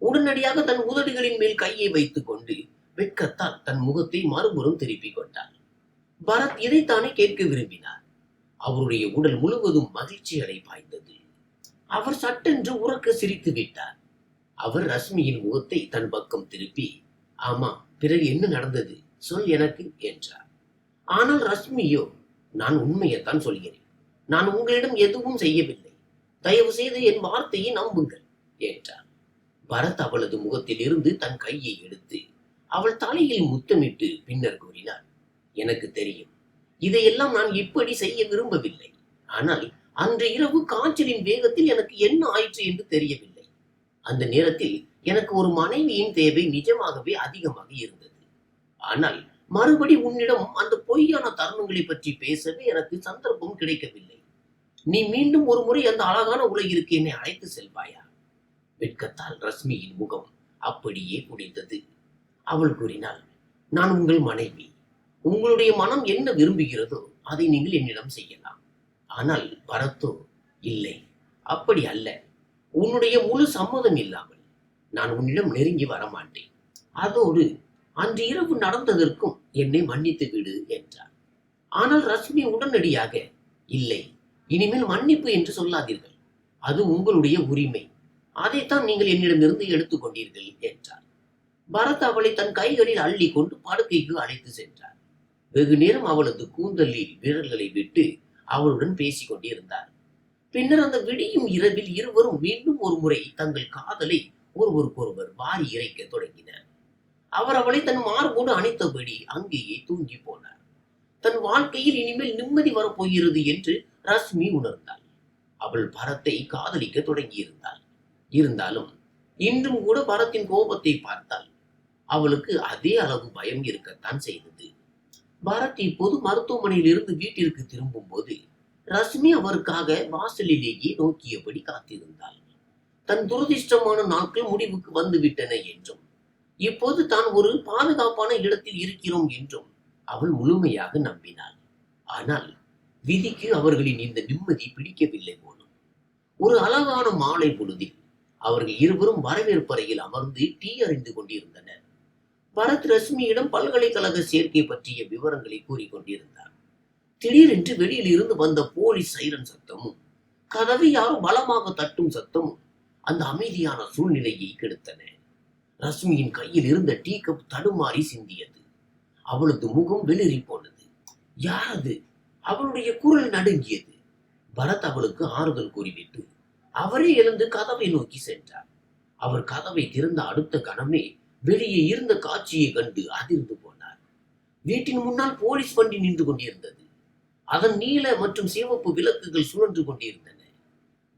உடனடியாக தன் உதடுகளின் மேல் கையை வைத்துக் கொண்டு வெட்கத்தால் தன் முகத்தை மறுபுறம் திருப்பிக் கொண்டார். பரத் இதைத்தானே கேட்க விரும்பினார். அவருடைய உடல் முழுவதும் மகிழ்ச்சி அலை பாய்ந்தது. அவர் சட்டென்று உறக்க சிரித்து விட்டார். அவர் ரஷ்மியின் முகத்தை தன் பக்கம் திருப்பி, ஆமா, பிறகு என்ன நடந்தது, சொல் எனக்கு என்றார். ஆனால் ரஷ்மியோ, நான் உண்மையைத்தான் சொல்கிறேன். நான் உங்களிடம் எதுவும் செய்யவில்லை. தயவு செய்து என் வார்த்தையை நம்புங்கள் என்றார். பரத் அவளது முகத்தில் இருந்து தன் கையை எடுத்து அவள் தலையில் முத்தமிட்டு பின்னர் கூறினார், எனக்கு தெரியும், இதையெல்லாம் நான் இப்படி செய்ய விரும்பவில்லை. ஆனால் அன்று இரவு காய்ச்சலின் வேகத்தில் எனக்கு என்ன ஆயிற்று என்று தெரியவில்லை. அந்த நேரத்தில் எனக்கு ஒரு மனைவியின் தேவை நிஜமாகவே அதிகமாக இருந்தது. ஆனால் மறுபடி உன்னிடம் அந்த பொய்யான தருணங்களை பற்றி பேசவே எனக்கு சந்தர்ப்பம் கிடைக்கவில்லை. நீ மீண்டும் ஒரு முறை அந்த அழகான உலகிற்கு என்னை அழைத்து செல்வாயா? வெட்கத்தால் ரஷ்மியின் முகம் அப்படியே குடிந்தது. அவள் கூறினாள், நான் உங்கள் மனைவி. உங்களுடைய மனம் என்ன விரும்புகிறதோ அதை நீங்கள் என்னிடம் செய்யலாம். ஆனால் பரத்தோ, இல்லை, அப்படி அல்ல. உன்னுடைய முழு சம்மதம் இல்லாமல் நான் உன்னிடம் நெருங்கி வரமாட்டேன். அதோடு அன்று இரவு நடந்ததற்கும் என்னை மன்னித்து விடு என்றார். ஆனால் ரஷ்மி உடனடியாக, இல்லை, இனிமேல் மன்னிப்பு என்று சொல்லாதீர்கள். அது உங்களுடைய உரிமை. அதைத்தான் நீங்கள் என்னிடமிருந்து எடுத்துக் கொண்டீர்கள் என்றார். பரத் அவளை தன் கைகளில் அள்ளி கொண்டு படுக்கைக்கு அழைத்து சென்றார். வெகு நேரம் அவளது கூந்தலில் விரல்களை விட்டு அவளுடன் பேசிக் கொண்டிருந்தார். பின்னர் அந்த விடியும் இரவில் இருவரும் மீண்டும் ஒரு முறை தங்கள் காதலை ஒருவருக்கொருவர் வாரி இறைக்க தொடங்கினர். அவர் அவளை தன் மார்போடு அணைத்தபடி அங்கேயே தூங்கி போனார். தன் வாழ்க்கையில் இனிமேல் நிம்மதி வரப்போகிறது என்று ரஷ்மி உணர்ந்தாள். அவள் பரத்தை காதலிக்க தொடங்கியிருந்தாள். இருந்தாலும் இன்றும் கூட பரத்தின் கோபத்தை பார்த்தால் அவளுக்கு அதே அளவு பயம் இருக்கத்தான் செய்தது. பரத் இப்போது மருத்துவமனையில் இருந்து வீட்டிற்கு திரும்பும் போது ரஷ்மி அவருக்காக வாசலிலேயே நோக்கியபடி காத்திருந்தாள். தன் துரதிர்ஷ்டமான நாட்கள் முடிவுக்கு வந்துவிட்டன என்றும் இப்போது தான் ஒரு பாதுகாப்பான இடத்தில் இருக்கிறோம் என்றும் அவள் முழுமையாக நம்பினாள். ஆனால் விதிக்கு அவர்களின் இந்த நிம்மதி பிடிக்கவில்லை போலும். ஒரு அழகான மாலை பொழுதில் அவர்கள் இருவரும் வரவேற்பறையில் அமர்ந்து டீ அறிந்து கொண்டிருந்தனர். பரத் ரஷ்மியிடம் பல்கலைக்கழக சேர்க்கை பற்றிய விவரங்களை கூறிக்கொண்டிருந்தார். திடீரென்று வெளியில் இருந்து வந்த போலீஸ் சைரன் சத்தமும் கதவை யாரோ பலமாக தட்டும் சத்தமும் அந்த அமைதியான சூழ்நிலையை கெடுத்தன. ரஷ்மியின் கையில் இருந்த டீ கப் தடுமாறி சிந்தியது. அவளது முகம் வெளிரி போனது. யாரது? அவளுடைய குரல் நடுங்கியது. பரத் அவளுக்கு ஆறுதல் கூறிவிட்டு அவரே எழுந்து கதவை நோக்கி சென்றார். அவர் கதவை திறந்த அடுத்த கணமே வெளியே இருந்த காட்சியை கண்டு அதிர்ந்து போனார். வீட்டின் முன்னால் போலீஸ் வண்டி நின்று கொண்டிருந்தது. அதன் நீல மற்றும் சிவப்பு விளக்குகள் சுழன்று கொண்டிருந்தன.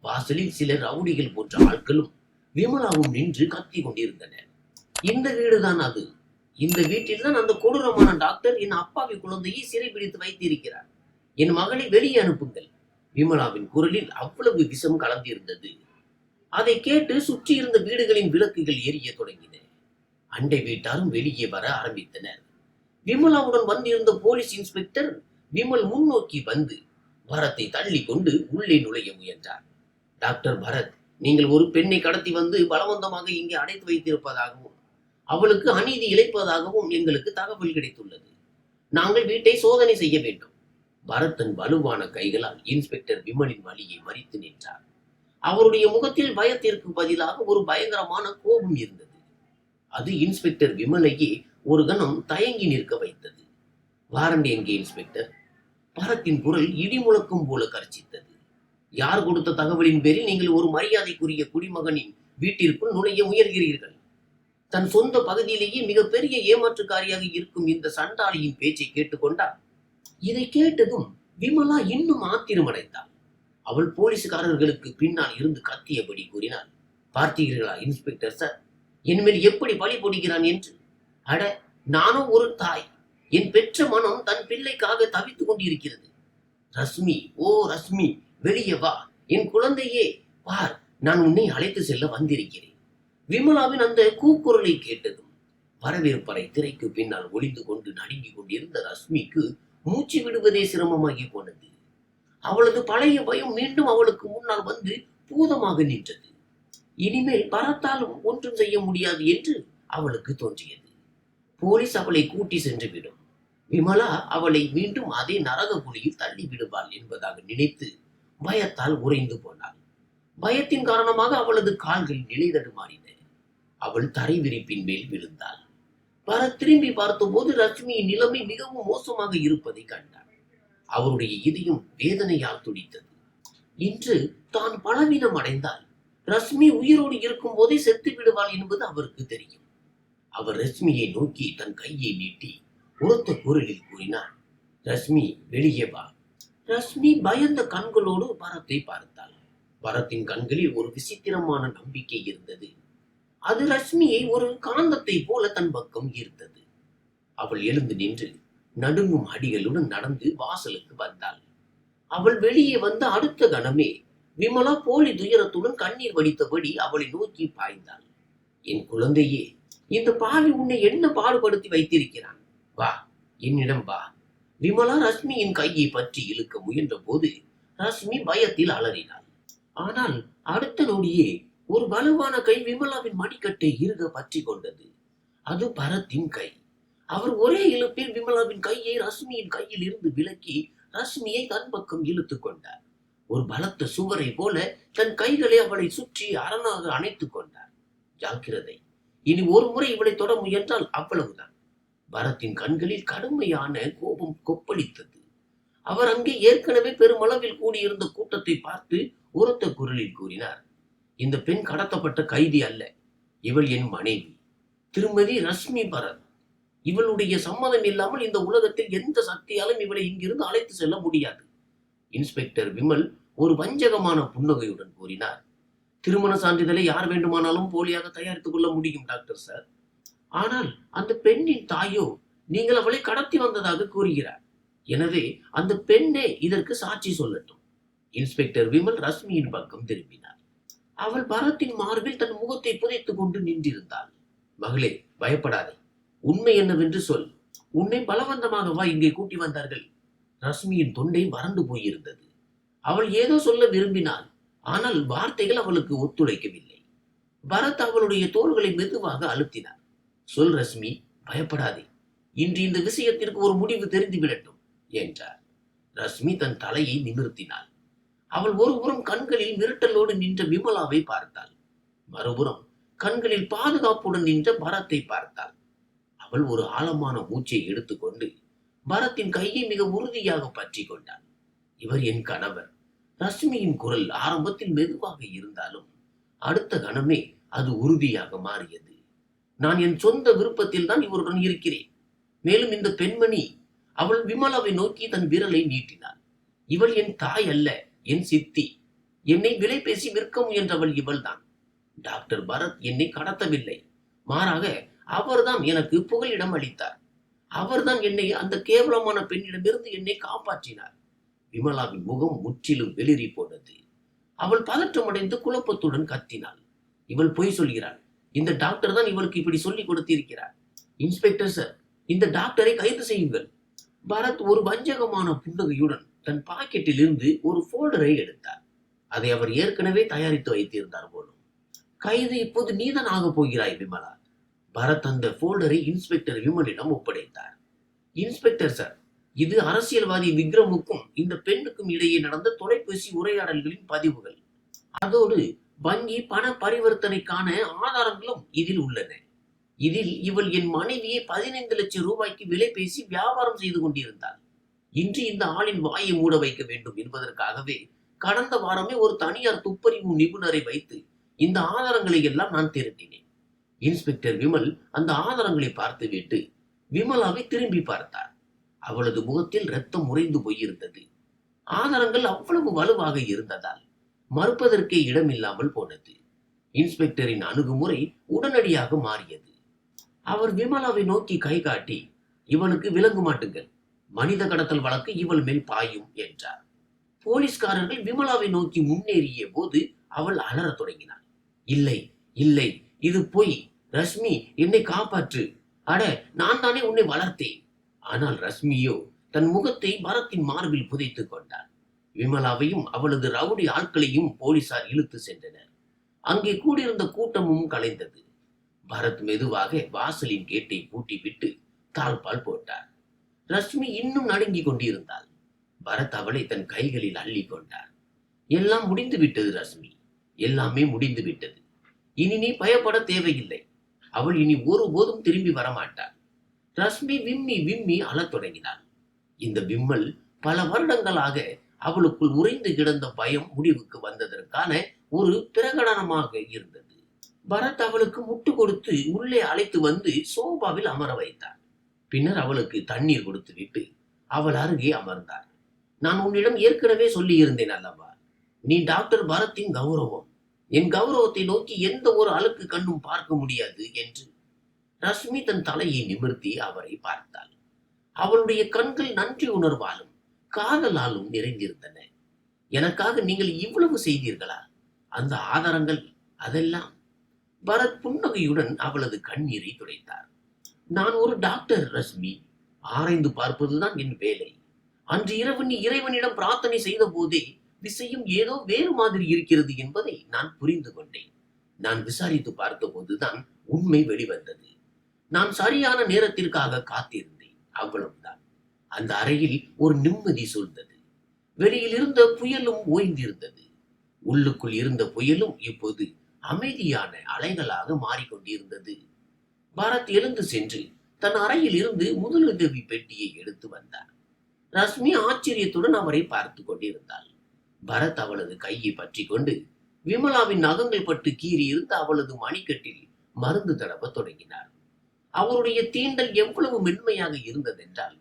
வாசலில் சில ரவுடிகள் போன்ற ஆட்களும் விமலாவும் நின்று கத்தி கொண்டிருந்தனர். இந்த வீடுதான் அது. இந்த வீட்டில் தான் அந்த கொடூரமான டாக்டர் என் அப்பாவி குழந்தையை சிறைபிடித்து வைத்திருக்கிறார். என் மகளை வெளியே அனுப்புங்கள். விமலாவின் குரலில் அவ்வளவு விஷம் கலந்திருந்தது. அதை கேட்டு சுற்றி இருந்த வீடுகளின் விளக்குகள் எரிய தொடங்கின. அண்டை வீட்டாரும் வெளியே வர ஆரம்பித்தனர். விமலாவுடன் வந்திருந்த போலீஸ் இன்ஸ்பெக்டர் விமல் முன்னோக்கி வந்து பரத்தை தள்ளி கொண்டு உள்ளே நுழைய முயன்றார். டாக்டர் பரத், நீங்கள் ஒரு பெண்ணை கடத்தி வந்து பலவந்தமாக இங்கே அடைத்து வைத்திருப்பதாகவும் அவளுக்கு அநீதி இழைப்பதாகவும் எங்களுக்கு தகவல் கிடைத்துள்ளது. நாங்கள் வீட்டை சோதனை செய்ய வேண்டும். பரத் தன் வலுவான கைகளால் இன்ஸ்பெக்டர் விமலின் வலியை மறித்து நின்றார். அவருடைய முகத்தில் பயத்திற்கு பதிலாக ஒரு பயங்கரமான கோபம் இருந்தது. அது இன்ஸ்பெக்டர் விமலையே ஒரு கணம் தயங்கி நிற்க வைத்தது. வாரண்ட் எங்கே இன்ஸ்பெக்டர்? பரத்தின் குரல் இடி முழக்கம் போல கர்ச்சித்தது. யார் கொடுத்த தகவலின் பேரில் நீங்கள் ஒரு மரியாதைக்குரிய குடிமகனின் வீட்டிற்குள் நுழைய முயல்கிறீர்கள்? தன் சொந்த பகுதியிலேயே மிகப்பெரிய ஏமாற்றுக்காரியாக இருக்கும் இந்த சண்டாளியின் பேச்சை கேட்டுக்கொண்டார். இதை கேட்டதும் விமலா இன்னும் ஆத்திரமடைந்தாள். அவள் போலீஸ்காரர்களுக்கு பின்னால் இருந்து கத்தியபடி கூறினாள், பார்த்தீர்களா இன்ஸ்பெக்டர் சார், என்மேல் எப்படி பழி போடுகிறான் என்று? அட, நானும் ஒரு தாய். என் பெற்ற மனம் தன் பிள்ளைக்காக தவித்துக் கொண்டிருக்கிறது. ரஷ்மி, ஓ ரஷ்மி, வெளியே வா. என் குழந்தையே பார், நான் உன்னை அழைத்து செல்ல வந்திருக்கிறேன். விமலாவின் அந்த கூக்குரலை கேட்டதும் வரவேற்பறை திரைக்கு பின்னால் ஒளிந்து கொண்டு நடுங்கிக் கொண்டிருந்த ரஷ்மிக்கு மூச்சு விடுவதே சிரமமாகி போனது. அவளது பழைய பயம் மீண்டும் அவளுக்கு முன்னால் வந்து பூதமாக நின்றது. இனிமேல் பரத்தாலும் ஒன்றும் செய்ய முடியாது என்று அவளுக்கு தோன்றியது. போலீஸ் அவளை கூட்டி சென்று விடும். விமலா அவளை மீண்டும் அதே நரக குழியில் தள்ளி விடுவாள் என்பதாக நினைத்து பயத்தால் உறைந்து போனாள். பயத்தின் காரணமாக அவளது கால்கள் நிலை தடுமாறின. அவள் தரை விரிப்பின் மேல் விழுந்தாள். பரத் திரும்பி பார்த்தபோது ரஷ்மியின் நிலைமை மிகவும் மோசமாக இருப்பதை கண்டார். அவருடைய இதயம் வேதனையால் துடித்தது. இன்று தான் பலவீனம் அடைந்தால் ரஷ்மி உயிரோடு இருக்கும் போதே செத்து விடுவாள் என்பது அவருக்கு தெரியும். அவர் ரஷ்மியை நோக்கி தன் கையை நீட்டி உரத்த குரலில் கூறினார், ரஷ்மி, வெளியே வா. ரஷ்மி பயந்த கண்களோடு பரத்தை பார்த்தாள். பரத்தின் கண்களில் ஒரு விசித்திரமான நம்பிக்கை இருந்தது. அது ரஷ்மியை ஒரு காந்தத்தை போல தன் பக்கம் ஈர்த்தது. அவள் எழுந்து நின்று நடுங்கும் அடிகளுடன் நடந்து வாசலுக்கு வந்தாள். அவள் வெளியே வந்த அடுத்த கணமே விமலா போலி துயரத்துடன் கண்ணீர் வடித்தபடி அவளை நோக்கி பாய்ந்தாள். என் குழந்தையே, இந்த பாவி உன்னை என்ன பாடுபடுத்தி வைத்திருக்கிறான், வா, என்னிடம் வா. விமலா ரஷ்மியின் கையை பற்றி இழுக்க முயன்ற போது ரஷ்மி பயத்தில் அலறினாள். ஆனால் அடுத்த நொடியே ஒரு வலுவான கை விமலாவின் மடிக்கட்டை இறுக பற்றி கொண்டது. அது பரத்தின் கை. அவர் ஒரே இழுப்பில் விமலாவின் கையை ரஷ்மியின் கையில் இருந்து விலக்கி ரஷ்மியை தன் பக்கம் இழுத்து கொண்டார். ஒரு பலத்த சுவரை போல தன் கைகளை அவளை சுற்றி அரணாக அணைத்துக் கொண்டார். ஜாக்கிரதை, இனி ஒரு முறை இவளை தொட முயன்றால் அவ்வளவுதான். பரத்தின் கண்களில் கடுமையான கோபம் கொப்பளித்தது. அவர் அங்கே ஏற்கனவே பெருமளவில் கூடியிருந்த கூட்டத்தை பார்த்து உரத்த குரலில் கூறினார், இந்த பெண் கடத்தப்பட்ட கைதி அல்ல. இவள் என் மனைவி, திருமதி ரஷ்மி பரத். இவளுடைய சம்மதம் இல்லாமல் இந்த உலகத்தில் எந்த சக்தியாலும் இவளை இங்கிருந்து அழைத்து செல்ல முடியாது. இன்ஸ்பெக்டர் விமல் ஒரு வஞ்சகமான புன்னகையுடன் கூறினார், திருமண சான்றிதழை யார் வேண்டுமானாலும் போலியாக தயாரித்துக் கொள்ள முடியும் டாக்டர் சார். ஆனால் அந்த பெண்ணின் தாயோ நீங்கள் அவளை கடத்தி வந்ததாக கூறுகிறார். எனவே அந்த பெண்ணே இதற்கு சாட்சி சொல்லட்டும். இன்ஸ்பெக்டர் விமல் ரஷ்மியின் பக்கம் திரும்பினார். அவள் பரத்தின் மார்பில் தன் முகத்தை புதைத்துக் கொண்டு நின்றிருந்தாள். மகளே, பயப்படாதே. உண்மை என்னவென்று சொல். உன்னை பலவந்தமாகவா இங்கே கூட்டி வந்தார்கள்? ரஷ்மியின் தொண்டை வறண்டு போயிருந்தது. அவள் ஏதோ சொல்ல விரும்பினாள். ஆனால் வார்த்தைகள் அவளுக்கு ஒத்துழைக்கவில்லை. பரத் அவளுடைய தோள்களை மெதுவாக அழுத்தினார். சொல் ரஷ்மி, பயப்படாதே. இன்று இந்த விஷயத்திற்கு ஒரு முடிவு தெரிந்து விடட்டும் என்றார். ரஷ்மி தன் தலையை நிமிர்த்தினாள். அவள் ஒருபுறம் கண்களில் மிரட்டலோடு நின்ற விமலாவை பார்த்தாள். மறுபுறம் கண்களில் பாதுகாப்புடன் நின்ற பரத்தை பார்த்தாள். அவள் ஒரு ஆழமான மூச்சை எடுத்துக்கொண்டு பரத்தின் கையை மிக உறுதியாக பற்றி கொண்டாள். இவர் என் கணவர். ரஷ்மியின் குரல் ஆரம்பத்தில் மெதுவாக இருந்தாலும் அடுத்த கணமே அது உறுதியாக மாறியது. நான் என் சொந்த விருப்பத்தில் தான் இவருடன் இருக்கிறேன். மேலும் இந்த பெண்மணி, அவள் விமலாவை நோக்கி தன் விரலை நீட்டினாள். இவள் என் தாய் அல்ல, என் சித்தி. என்னை விலை பேசி விற்க முயன்றவள் இவள்தான். டாக்டர் பரத் என்னை கடத்தவில்லை. மாறாக அவர்தான் எனக்கு புகலிடம் அளித்தார். அவர்தான் என்னை அந்த கேவலமான பெண்ணிடமிருந்து என்னை காப்பாற்றினார். விமலாவின் முகம் முற்றிலும் வெளிரி போனது. அவள் பதற்றமடைந்து குழப்பத்துடன் கத்தினாள். இவள் பொய் சொல்கிறாள். இந்த டாக்டர் தான் இவளுக்கு இப்படி சொல்லிக் கொடுத்திருக்கிறார். இன்ஸ்பெக்டர் சார், இந்த டாக்டரை கைது செய்யுங்கள். பரத் ஒரு வஞ்சகமான புன்னகையுடன் தன் பாக்கெட்டில் இருந்து ஒரு போல்டரை எடுத்தார். அதை அவர் ஏற்கனவே தயாரித்து வைத்திருந்தார் போலும். கைது இப்போது நீதான் ஆக போகிறாய் விமலா. பரத் அந்த போல்டரை இன்ஸ்பெக்டர் விமலிடம் ஒப்படைத்தார். இன்ஸ்பெக்டர் சார், இது அரசியல்வாதி விக்ரமுக்கும் இந்த பெண்ணுக்கும் இடையே நடந்த தொலைபேசி உரையாடல்களின் பதிவுகள். அதோடு வங்கி பண பரிவர்த்தனைக்கான ஆதாரங்களும் இதில் உள்ளன. இதில் இவள் என் மனைவியை 15 லட்சம் ரூபாய்க்கு விலை பேசி வியாபாரம் செய்து கொண்டிருந்தாள். இன்று இந்த ஆளின் வாயை மூட வைக்க வேண்டும் என்பதற்காகவே கடந்த வாரமே ஒரு தனியார் துப்பறிவு நிபுணரை வைத்து இந்த ஆதாரங்களை எல்லாம் நான் திரட்டினேன். இன்ஸ்பெக்டர் விமல் அந்த ஆதாரங்களை பார்த்துவிட்டு விமலாவை திரும்பி பார்த்தார். அவளது முகத்தில் ரத்தம் உறைந்து போயிருந்தது. ஆதாரங்கள் அவ்வளவு வலுவாக இருந்ததால் மறுப்பதற்கே இடமில்லாமல் போனது. இன்ஸ்பெக்டரின் அணுகுமுறை உடனடியாக மாறியது. அவர் விமலாவை நோக்கி கை காட்டி, இவனுக்கு விலங்கு மாட்டுங்கள், மனித கடத்தல் வழக்கு இவள் மேல் பாயும் என்றார். போலீஸ்காரர்கள் விமலாவை நோக்கி முன்னேறிய போது அவள் அலறத் தொடங்கினாள். இல்லை இல்லை, இது பொய். ரஷ்மி, என்னை காப்பாற்று. அட, நான் தானே உன்னை வளர்த்தேன். ஆனால் ரஷ்மியோ தன் முகத்தை பரத்தின் மார்பில் புதைத்துக் கொண்டாள். விமலாவையும் அவளது ரவுடி ஆட்களையும் போலீசார் இழுத்து சென்றனர். அங்கே கூடியிருந்த கூட்டமும் கலைந்தது. பரத் மெதுவாக வாசலின் கேட்டை பூட்டிவிட்டு தாழ்பால் போட்டார். ரஷ்மி இன்னும் நடுங்கிக் கொண்டிருந்தாள். பரத் அவளை தன் கைகளில் அள்ளி கொண்டார். எல்லாம் முடிந்து விட்டது ரஷ்மி, எல்லாமே முடிந்து விட்டது. இனி நீ பயப்பட தேவையில்லை. அவள் இனி ஒருபோதும் திரும்பி வரமாட்டாள். ரஷ்மி விம்மி விம்மி அழத் தொடங்கினாள். இந்த விம்மல் பல வருடங்களாக அவளுக்குள் உறைந்து கிடந்த பயம் முடிவுக்கு வந்ததற்கான ஒரு பிரகடனமாக இருந்தது. பரத் அவளுக்கு முட்டு கொடுத்து உள்ளே அழைத்து வந்து சோபாவில் அமர வைத்தார். பின்னர் அவளுக்கு தண்ணீர் கொடுத்து விட்டு அவள் அருகே அமர்ந்தார். நான் உன்னிடம் ஏற்கனவே சொல்லி இருந்தேன் அல்லவா, நீ டாக்டர் பரத்தின் கௌரவம், என் கௌரவத்தை நோக்கி எந்த ஒரு அழுக்கு கண்ணும் பார்க்க முடியாது என்று. ரஷ்மி தன் தலையை நிமிர்த்தி அவரை பார்த்தாள். அவளுடைய கண்கள் நன்றி உணர்வாலும் காதலாலும் நிறைந்திருந்தன. எனக்காக நீங்கள் இவ்வளவு செய்தீர்களா? அந்த ஆதாரங்கள் அதெல்லாம். பரத் புன்னகையுடன் அவளது கண்ணீரை துடைத்தார். நான் ஒரு டாக்டர் ரஷ்மி, ஆராய்ந்து பார்ப்பதுதான் என் வேலை. அன்று இரவு நீ இறைவனிடம் பிரார்த்தனை செய்த போதே விஷயம் ஏதோ வேறு மாதிரி இருக்கிறது என்பதை நான் புரிந்து கொண்டேன். நான் விசாரித்து பார்த்த போதுதான் உண்மை வெளிவந்தது. நான் சரியான நேரத்திற்காக காத்திருந்தேன், அவ்வளவுதான். அந்த அறையில் ஒரு நிம்மதி சூழ்ந்தது. வெளியில் இருந்த புயலும் ஓய்ந்திருந்தது. உள்ளுக்குள் இருந்த புயலும் இப்போது அமைதியான அலைகளாக மாறிக்கொண்டிருந்தது. பரத் எழுந்து சென்று தன் அறையில் இருந்து முதலுதவி பெட்டியை எடுத்து வந்தார். ரஷ்மி ஆச்சரியத்துடன் அவரை பார்த்து கொண்டிருந்தாள். பரத் அவளது கையை பற்றி கொண்டு விமலாவின் நகங்கள் பட்டு கீறி இருந்த அவளது மணிக்கட்டில் மருந்து தடவ தொடங்கினார். அவருடைய தீண்டல் எவ்வளவு மென்மையாக இருந்ததென்றால்,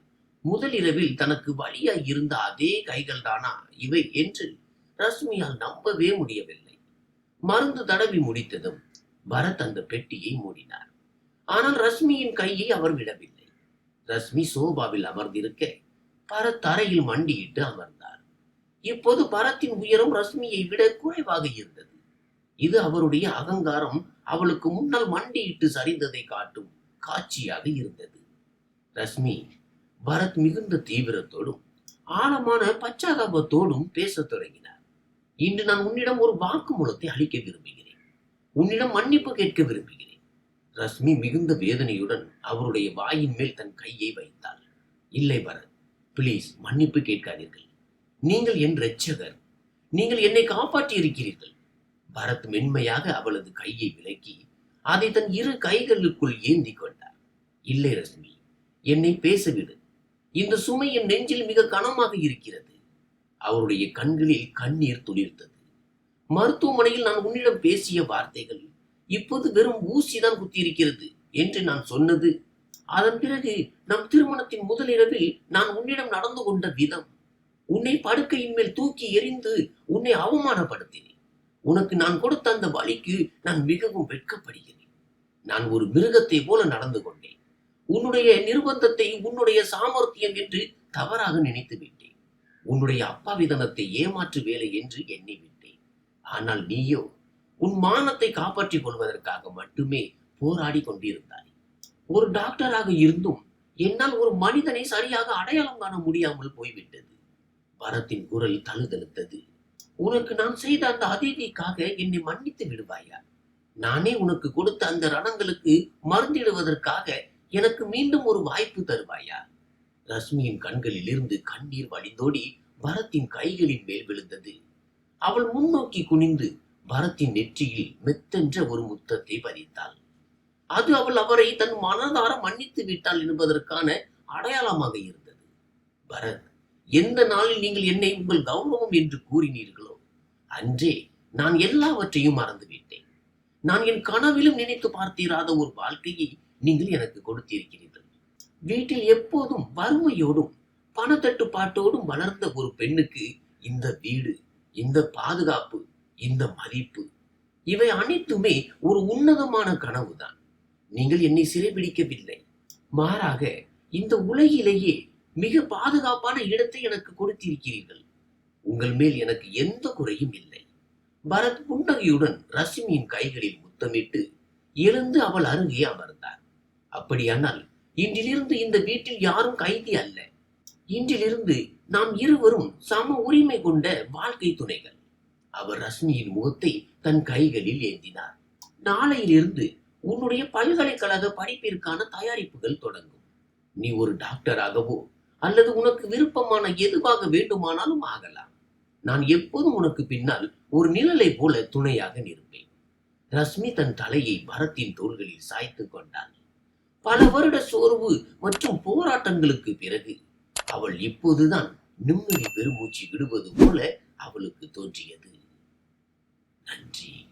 முதல் இரவில் தனக்கு வலியாய் இருந்த அதே கைகள் தானா இவை என்று ரஷ்மியால் நம்பவே முடியவில்லை. மருந்து தடவி முடித்ததும் பரத் அந்த பெட்டியை மூடினார். ஆனால் ரஷ்மியின் கையை அவர் விடவில்லை. ரஷ்மி சோபாவில் அமர்ந்திருக்க பரத் தரையில் மண்டியிட்டு அமர்ந்தார். இப்போது பரத்தின் உயரம் ரஷ்மியை விட குறைவாக இருந்தது. இது அவருடைய அகங்காரம் அவளுக்கு முன்னால் மண்டியிட்டு சரிந்ததை காட்டும் காட்சியாக இருந்தது. ரஷ்மி, பரத் மிகுந்த தீவிரத்தோடும் ஆழமான பச்சாதாபத்தோடும் பேசத் தொடங்கினார். இன்று நான் உன்னிடம் ஒரு வாக்குமூலத்தை அளிக்க விரும்புகிறேன். உன்னிடம் மன்னிப்பு கேட்க விரும்புகிறேன். ரஷ்மி மிகுந்த வேதனையுடன் அவருடைய வாயின் மேல் தன் கையை வைத்தாள். இல்லை பரத், பிளீஸ் மன்னிப்பு கேட்காதீர்கள். நீங்கள் என் இரட்சகர். நீங்கள் என்னை காப்பாற்றி இருக்கிறீர்கள். பரத் மென்மையாக அவளது கையை விலக்கி அதை தன் இரு கைகளுக்குள் ஏந்தி கொண்டார். இல்லை ரஷ்மி, என்னை பேசவிடு. இந்த சுமை என் நெஞ்சில் மிக கனமாக இருக்கிறது. அவருடைய கண்களில் கண்ணீர் துளிர்த்தது. மருத்துவமனையில் நான் உன்னிடம் பேசிய வார்த்தைகள் இப்போது வெறும் ஊசிதான் குத்தியிருக்கிறது என்று நான் சொன்னது. அதன் பிறகு நம் திருமணத்தின் முதலிரவில் நான் உன்னிடம் நடந்து கொண்ட விதம், உன்னை படுக்கையின் மேல் தூக்கி எறிந்து உன்னை அவமானப்படுத்தினேன். உனக்கு நான் கொடுத்த அந்த வலிக்கு நான் மிகவும் வெட்கப்படுகிறேன். நான் ஒரு மிருகத்தை போல நடந்து கொண்டேன். உன்னுடைய நிர்பந்தத்தை உன்னுடைய சாமர்த்தியம் என்று தவறாக நினைத்து விட்டேன். உன்னுடைய அப்பாவிதனத்தை ஏமாற்று வேலை என்று எண்ணி விட்டேன். ஆனால் நீயோ உன் மானத்தை காப்பாற்றிக் கொள்வதற்காக மட்டுமே போராடி கொண்டிருந்தாய். ஒரு டாக்டராக இருந்தும் என்னால் ஒரு மனிதனை சரியாக அடையாளம் காண முடியாமல் போய்விட்டது. பரத்தின் குரல் தழுதழுத்தது. உனக்கு நான் செய்த அந்த அதிதிக்காக என்னை மன்னித்து விடுவாயா? நானே உனக்கு கொடுத்த அந்த ரணங்களுக்கு மருந்திடுவதற்காக எனக்கு மீண்டும் ஒரு வாய்ப்பு தருவாயா? ரஷ்மியின் கண்களில் இருந்து கண்ணீர் வழிந்தோடி பரத்தின் கைகளின் மேல் விழுந்தது. அவள் முன்னோக்கி குனிந்து பரத்தின் நெற்றியில் மெத்தென்ற ஒரு முத்தத்தை பதித்தாள். அது அவரை தன் மனதார மன்னித்து விட்டாள் என்பதற்கான அடையாளமாக இருந்தது. பரத், எந்த நாளில் நீங்கள் என்னை உங்கள் கௌரவம் என்று கூறினீர்களோ அன்றே நான் எல்லாவற்றையும் மறந்துவிட்டேன். நான் என் கனவிலும் நினைத்து பார்த்தீராத ஒரு வாழ்க்கையை நீங்கள் எனக்கு கொடுத்திருக்கிறீர்கள். வீட்டில் எப்போதும் வறுமையோடும் பணத்தட்டுப்பாட்டோடும் வளர்ந்த ஒரு பெண்ணுக்கு இந்த வீடு, இந்த பாதுகாப்பு, இந்த மதிப்பு, இவை அனைத்துமே ஒரு உன்னதமான கனவுதான். நீங்கள் என்னை சிறைபிடிக்கவில்லை. மாறாக இந்த உலகிலேயே மிக பாதுகாப்பான இடத்தை எனக்கு கொடுத்திருக்கிறீர்கள். உங்கள் மேல் எனக்கு எந்த குறையும் இல்லை. பரத் புன்னகையுடன் ரஷ்மியின் கைகளில் முத்தமிட்டு எழுந்து அவள் அருகே அமர்ந்தார். அப்படியானால் இன்றிலிருந்து இந்த வீட்டில் யாரும் கைதி அல்ல. இன்றிலிருந்து நாம் இருவரும் சம உரிமை கொண்ட வாழ்க்கை துணைகள். அவர் ரஷ்மியின் முகத்தை தன் கைகளில் ஏந்தினார். நாளையிலிருந்து உன்னுடைய பல்கலைக்கழக படிப்பிற்கான தயாரிப்புகள் தொடங்கும். நீ ஒரு டாக்டராகவோ அல்லது உனக்கு விருப்பமான எதுவாக வேண்டுமானாலும் ஆகலாம். நான் எப்போதும் உனக்கு பின்னால் ஒரு நிழலை போல துணையாக நிற்பேன். ரஷ்மி தன் தலையை பரத்தின் தோள்களில் சாய்த்து கொண்டாள். பல வருட சோர்வு மற்றும் போராட்டங்களுக்கு பிறகு அவள் இப்போதுதான் நிம்மதி பெருமூச்சு விடுவது போல அவளுக்கு தோன்றியது. நன்றி.